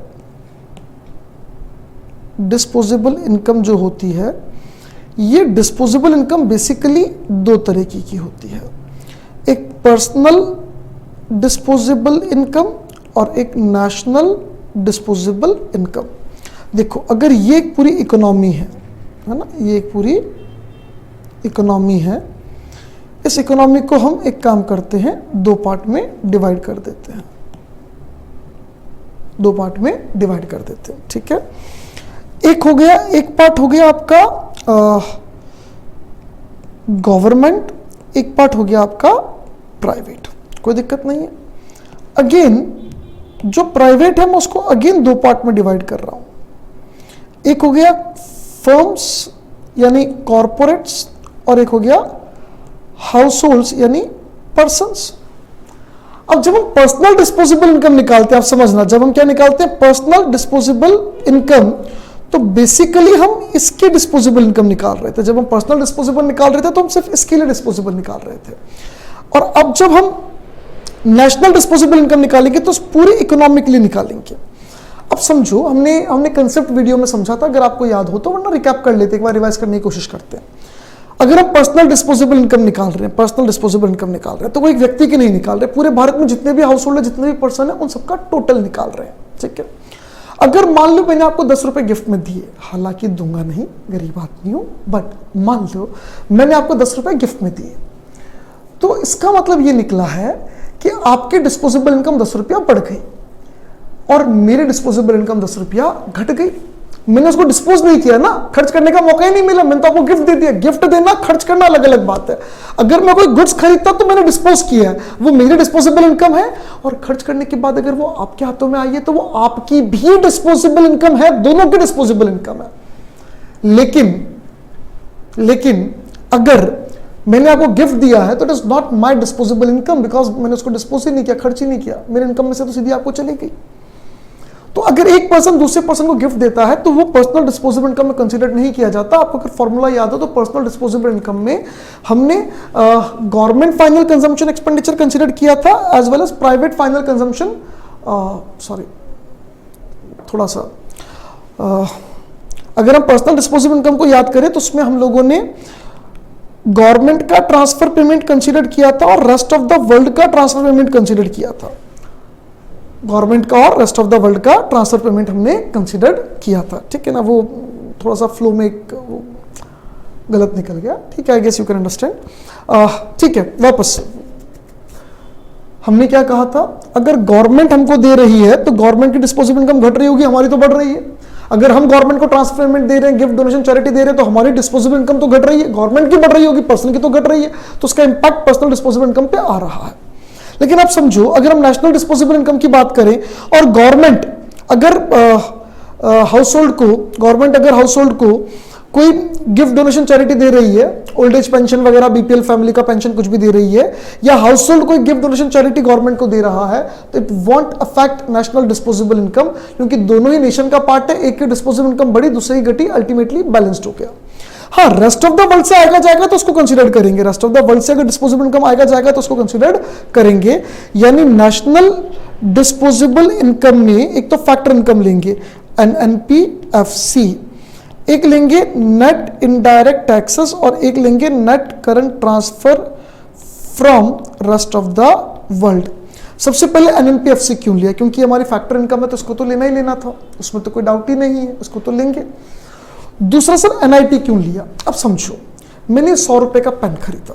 डिस्पोजेबल इनकम जो होती है, ये डिस्पोजेबल इनकम बेसिकली दो तरीके की होती है, एक पर्सनल डिस्पोजेबल इनकम और एक नेशनल डिस्पोजेबल इनकम। देखो अगर ये एक पूरी इकोनॉमी है ना, ये एक पूरी इकोनॉमी है, इस इकोनॉमी को हम एक काम करते हैं, दो पार्ट में डिवाइड कर देते हैं, दो पार्ट में डिवाइड कर देते हैं, ठीक है। एक हो गया, एक पार्ट हो गया आपका गवर्नमेंट, एक पार्ट हो गया आपका प्राइवेट, कोई दिक्कत नहीं है। अगेन जो प्राइवेट है मैं उसको अगेन दो पार्ट में डिवाइड कर रहा हूं। एक हो गया फर्म्स यानी कॉरपोरेट्स, और एक हो गया हाउसहोल्ड्स यानी पर्सन्स। अब जब हम पर्सनल डिस्पोजेबल इनकम निकालते हैं, आप समझना, जब हम क्या निकालते हैं पर्सनल डिस्पोजेबल इनकम, तो बेसिकली हम इसके डिस्पोजेबल इनकम निकाल रहे थे। जब हम पर्सनल डिस्पोजेबल निकाल रहे थे तो हम सिर्फ इसके लिए डिस्पोजेबल निकाल रहे थे। और अब जब हम नेशनल डिस्पोजेबल इनकम निकालेंगे तो पूरी इकोनॉमी के लिए निकालेंगे। अब समझो, हमने कंसेप्ट वीडियो में समझा था, अगर आपको याद हो तो, वरना रिकैप कर लेते, एक बार रिवाइज करने की कोशिश करते हैं। अगर हम पर्सनल डिस्पोजेबल इनकम निकाल रहे हैं, पर्सनल डिस्पोजेबल इनकम निकाल रहे हैं, तो वो एक व्यक्ति की नहीं निकाल रहे, पूरे भारत में जितने भी हाउस होल्ड है, जितने भी पर्सन है, उन सबका टोटल निकाल रहे हैं, ठीक है। अगर मान लो मैंने आपको 10 रुपए गिफ्ट में दिए, हालांकि दूंगा नहीं, गरीब आदमी हूं, बट मान लो मैंने आपको 10 रुपए गिफ्ट में दिए, तो इसका मतलब ये निकला है कि आपके डिस्पोजेबल इनकम 10 रुपया बढ़ गई और मेरे डिस्पोजेबल इनकम 10 रुपया घट गई। मैंने उसको डिस्पोज नहीं किया ना, खर्च करने का मौका ही नहीं मिला, मैंने तो आपको गिफ्ट दे दिया। गिफ्ट देना, खर्च करना अलग अलग बात है। अगर मैं कोई गुड्स खरीदता तो मैंने डिस्पोज किया है, वो मेरी डिस्पोजेबल इनकम है, और खर्च करने के बाद अगर वो आपके हाथों में आई है तो वो आपकी भी डिस्पोजेबल इनकम है, दोनों की डिस्पोजेबल इनकम है। लेकिन अगर मैंने आपको गिफ्ट दिया है तो it is not my disposable income, because मैंने उसको डिस्पोज ही नहीं किया, खर्च ही नहीं किया, मेरे इनकम में से तो सीधी आपको चली गई। तो अगर एक पर्सन दूसरे पर्सन को गिफ्ट देता है तो वो पर्सनल डिस्पोजेबल इनकम में कंसीडर नहीं किया जाता। आपको अगर फॉर्मूला याद हो तो पर्सनल डिस्पोजेबल इनकम में हमने government final consumption expenditure consider किया था, as well as private final consumption, sorry थोड़ा सा अगर हम पर्सनल डिस्पोजेबल इनकम को याद करें तो उसमें हम लोगों ने गवर्नमेंट का ट्रांसफर पेमेंट कंसीडर किया था और रेस्ट ऑफ द वर्ल्ड का ट्रांसफर पेमेंट कंसीडर किया था। गवर्नमेंट का और रेस्ट ऑफ द वर्ल्ड का ट्रांसफर पेमेंट हमने कंसीडर किया था, ठीक है ना। वो थोड़ा सा फ्लो में एक गलत निकल गया, ठीक है, I guess you can understand. ठीक है, वापस हमने क्या कहा था, अगर गवर्नमेंट हमको दे रही है तो गवर्नमेंट की डिस्पोजेबल इनकम घट रही होगी, हमारी तो बढ़ रही है। अगर हम गवर्नमेंट को ट्रांसफर पेमेंट दे रहे हैं, गिफ्ट डोनेशन चैरिटी दे रहे हैं, तो हमारी डिस्पोजेबल इनकम तो घट रही है, गवर्नमेंट की बढ़ रही होगी, पर्सनल की तो घट रही है, तो उसका इंपैक्ट पर्सनल डिस्पोजेबल इनकम पे आ रहा है। लेकिन आप समझो, अगर हम नेशनल डिस्पोजेबल इनकम की बात करें और गवर्नमेंट अगर हाउस होल्ड को कोई गिफ्ट डोनेशन चैरिटी दे रही है, ओल्ड एज पेंशन वगैरह, बीपीएल फैमिली का पेंशन कुछ भी दे रही है, या हाउस होल्ड कोई गिफ्ट डोनेशन चैरिटी गवर्नमेंट को दे रहा है, तो it won't affect national disposable income, क्योंकि दोनों ही नेशन का पार्ट है। एक की डिस्पोजेबल इनकम बढ़ी, दूसरी घटी, अल्टीमेटली बैलेंस्ड हो गया। हाँ, रेस्ट ऑफ द वर्ल्ड से आएगा जाएगा तो उसको कंसीडर करेंगे, रेस्ट ऑफ द वर्ल्ड से अगर डिस्पोजेबल इनकम आएगा जाएगा तो उसको कंसीडर करेंगे। यानी नेशनल डिस्पोजेबल इनकम में एक तो फैक्टर इनकम लेंगे NNPFC, एक लेंगे नेट इनडायरेक्ट टैक्सेस, और एक लेंगे net current transfer from rest of the world. सबसे पहले NNPFC क्यों लिया, क्योंकि हमारी फैक्टर इनकम है तो उसको तो लेना ही लेना था, उसमें तो कोई डाउट ही नहीं है, उसको तो लेंगे। दूसरा सर NIT क्यों लिया। अब समझो, मैंने 100 रुपए का पेन खरीदा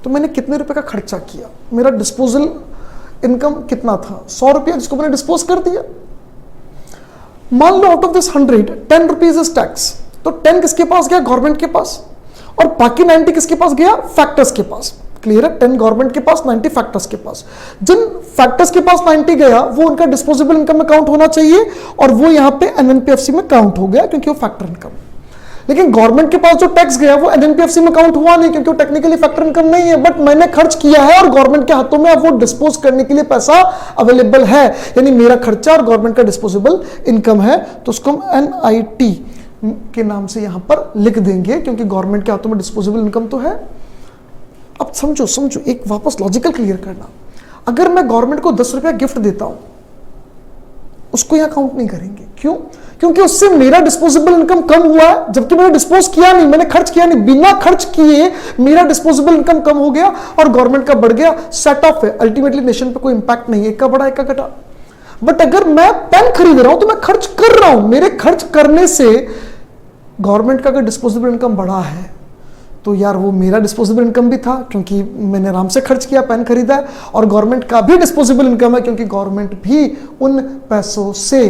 तो मैंने कितने रुपए का खर्चा किया, मेरा डिस्पोजल इनकम कितना था, 100 रुपया, जिसको मैंने डिस्पोज कर दिया। मान लो out of this 100 10 rupees is tax, तो 10 किसके पास गया, गवर्नमेंट के पास, और बाकी 90 किसके पास गया, फैक्टर्स के पास। क्लियर है, 10 गवर्नमेंट के पास, 90 फैक्टर्स के पास। जिन फैक्टर्स के पास 90 गया वो उनका डिस्पोजेबल इनकम में काउंट होना चाहिए, और वो यहां पे NNPFC में काउंट हो गया क्योंकि वो फैक्टर इनकम। लेकिन गवर्नमेंट के पास जो टैक्स गया वो NNPFC में काउंट हुआ नहीं, क्योंकि वो टेक्निकली फैक्टर इनकम नहीं है, बट मैंने खर्च किया है और गवर्नमेंट के हाथों में अब वो डिस्पोज करने के लिए पैसा अवेलेबल है, यानी मेरा खर्चा और गवर्नमेंट का डिस्पोजेबल इनकम है, तो उसको हम NIT के नाम से यहां पर लिख देंगे, क्योंकि गवर्नमेंट के हाथों में डिस्पोजेबल इनकम तो है। अब समझो एक वापस लॉजिकल क्लियर करना, अगर मैं गवर्नमेंट को 10 रुपया गिफ्ट देता हूं, उसको यहां काउंट नहीं करेंगे। क्यों? क्योंकि उससे मेरा डिस्पोजेबल इनकम कम हुआ है, जबकि मैंने डिस्पोज किया नहीं, मैंने खर्च किया नहीं, बिना खर्च किए मेरा डिस्पोजेबल इनकम कम हो गया और गवर्नमेंट का बढ़ गया, सेट ऑफ है, अल्टीमेटली नेशन पे कोई इंपैक्ट नहीं है, एक का बढ़ा एक का घटा। बट अगर मैं पेन खरीद रहा हूं तो मैं खर्च कर रहा हूं, मेरे खर्च करने से गवर्नमेंट का अगर डिस्पोजेबल इनकम बढ़ा है तो यार वो मेरा डिस्पोजेबल इनकम भी था क्योंकि मैंने आराम से खर्च किया, पेन खरीदा है, और गवर्नमेंट का भी डिस्पोजेबल इनकम है क्योंकि गवर्नमेंट भी उन पैसों से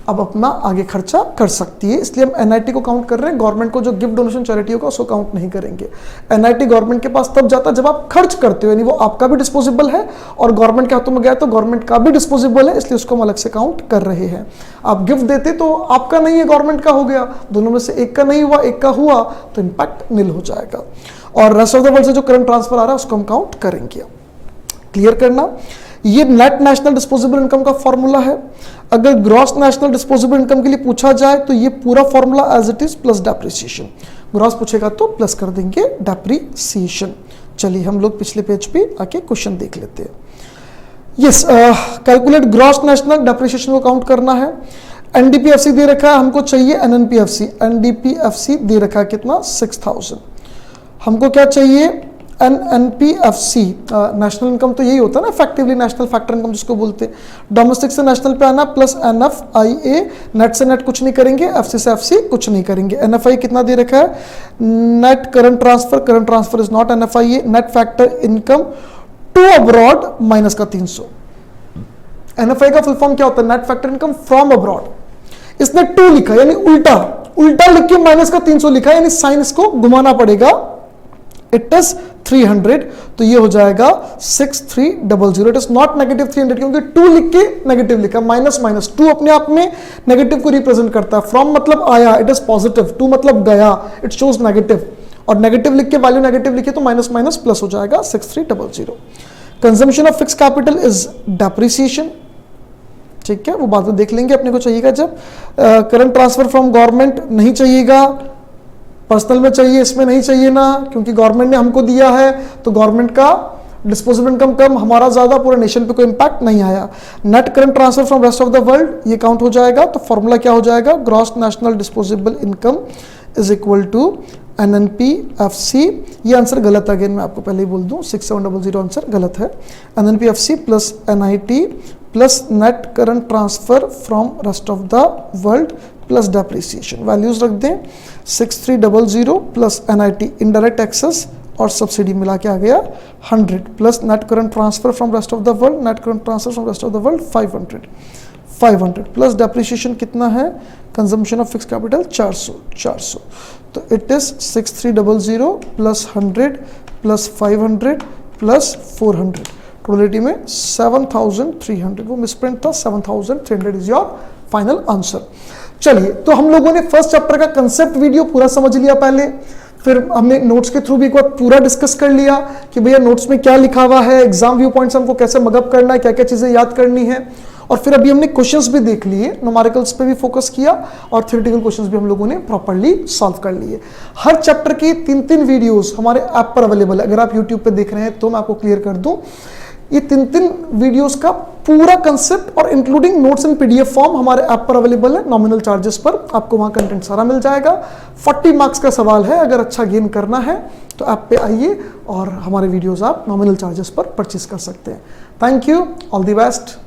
अब अपना आगे खर्चा कर सकती है। इसलिए हम एनआईटी को काउंट कर रहे हैं, गवर्नमेंट को जो गिफ्ट डोनेशन चैरिटी होगा उसको काउंट नहीं करेंगे। एनआईटी गवर्नमेंट के पास तब जाता है जब आप खर्च करते हो, यानी वो आपका भी डिस्पोजेबल है और गवर्नमेंट के हाथों में गया तो गवर्नमेंट का भी डिस्पोजेबल है, इसलिए उसको हम अलग से काउंट कर रहे हैं। आप गिफ्ट देते तो आपका नहीं है, गवर्नमेंट का हो गया, दोनों में से एक का नहीं हुआ, एक का हुआ तो इंपैक्ट निल हो जाएगा। और रेस्ट ऑफ द वर्ल्ड से जो करंट ट्रांसफर आ रहा है उसको हम काउंट करेंगे। क्लियर करना, ये नेट नेशनल डिस्पोजेबल इनकम का फॉर्मूला है। अगर ग्रॉस नेशनल डिस्पोजेबल इनकम के लिए पूछा जाए तो ये पूरा formula as it is plus depreciation. Gross पूछेगा तो प्लस कर देंगे डेप्रिसिएशन। चलिए हम लोग पिछले पेज पे आके क्वेश्चन देख लेते हैं। Yes, calculate gross national depreciation को काउंट करना है। एनडीपीएफसी दे रखा है, हमको चाहिए एनएनपीएफसी। एनडीपीएफसी दे रखा है कितना, 6000। हमको क्या चाहिए, एनएनपीएफसी। नेशनल इनकम तो यही होता है ना, इफेक्टिवली नेशनल फैक्टर इनकम जिसको बोलते हैं। डोमेस्टिक से नेशनल पे आना प्लस एनएफआईए, नेट से नेट कुछ नहीं करेंगे, एफसी से एफसी कुछ नहीं करेंगे। एनएफआई कितना दे रखा है, net current transfer is not NFIA, net factor income to abroad minus का 300। एनएफआई का फुल फॉर्म क्या होता है, net factor income from abroad. इसने टू लिखा यानी उल्टा लिख के माइनस का 300 लिखा, यानी साइन इसको घुमाना पड़ेगा। इट इज 300, तो ये हो जाएगा 6300। इट इज नॉट नेगेटिव 300 क्योंकि 2 लिख के नेगेटिव लिखा, माइनस माइनस 2 अपने आप में नेगेटिव को रिप्रेजेंट करता है। फ्रॉम मतलब आया, इट इज पॉजिटिव, 2 मतलब गया, इट शोज नेगेटिव, और नेगेटिव लिख के वैल्यू नेगेटिव लिखे तो माइनस माइनस प्लस हो जाएगा 6300। Consumption of fix capital is depreciation, ठीक है, वो बाद में देख लेंगे, अपने को चाहिएगा जब। करंट ट्रांसफर फ्रॉम गवर्नमेंट नहीं चाहिएगा, पर्सनल में चाहिए, इसमें नहीं चाहिए ना, क्योंकि गवर्नमेंट ने हमको दिया है तो गवर्नमेंट का डिस्पोजेबल इनकम कम, हमारा ज्यादा, पूरे नेशन पे कोई इंपैक्ट नहीं आया। Net current transfer from rest of the world ये काउंट हो जाएगा, तो फॉर्मूला क्या हो जाएगा, gross national disposable income is equal to NNPFC. ये आंसर गलत है, अगेन मैं आपको पहले ही बोल दूं, 6700 आंसर गलत है। NNPFC plus NIT plus net current transfer from rest of the world plus depreciation. Values रख दें, 6300 प्लस एनआईटी इनडायरेक्ट टैक्सेस और सब्सिडी मिला के आ गया 100 plus net current transfer from rest of the world, net current transfer from rest of the world 500 plus depreciation कितना है, consumption of fix capital 400। तो it is 6300 plus 100 plus 500 plus 400, totality में 7300। वो मिसप्रिंट था, 7300 इज योर फाइनल आंसर। चलिए, तो हम लोगों ने फर्स्ट चैप्टर का कंसेप्ट वीडियो पूरा समझ लिया पहले, फिर हमने नोट्स के थ्रू भी एक बार पूरा डिस्कस कर लिया कि भैया नोट्स में क्या लिखा हुआ है, एग्जाम व्यू पॉइंट्स हमको कैसे मगअप करना है, क्या क्या चीजें याद करनी है, और फिर अभी हमने क्वेश्चंस भी देख लिए, न्यूमेरिकल्स पे भी फोकस किया और थ्योरेटिकल क्वेश्चंस भी हम लोगों ने प्रॉपर्ली सॉल्व कर लिए। हर चैप्टर की 3-3 वीडियोस हमारे ऐप पर अवेलेबल है, अगर आप यूट्यूब पे देख रहे हैं तो मैं आपको क्लियर कर दूं, ये 3-3 वीडियोस का पूरा कंसेप्ट और इंक्लूडिंग नोट्स इन पीडीएफ फॉर्म हमारे ऐप पर अवेलेबल है, नॉमिनल चार्जेस पर आपको वहां कंटेंट सारा मिल जाएगा। 40 मार्क्स का सवाल है, अगर अच्छा गेन करना है तो ऐप पे आइए और हमारे वीडियोस आप नॉमिनल चार्जेस पर परचेज कर सकते हैं। Thank you, all the best.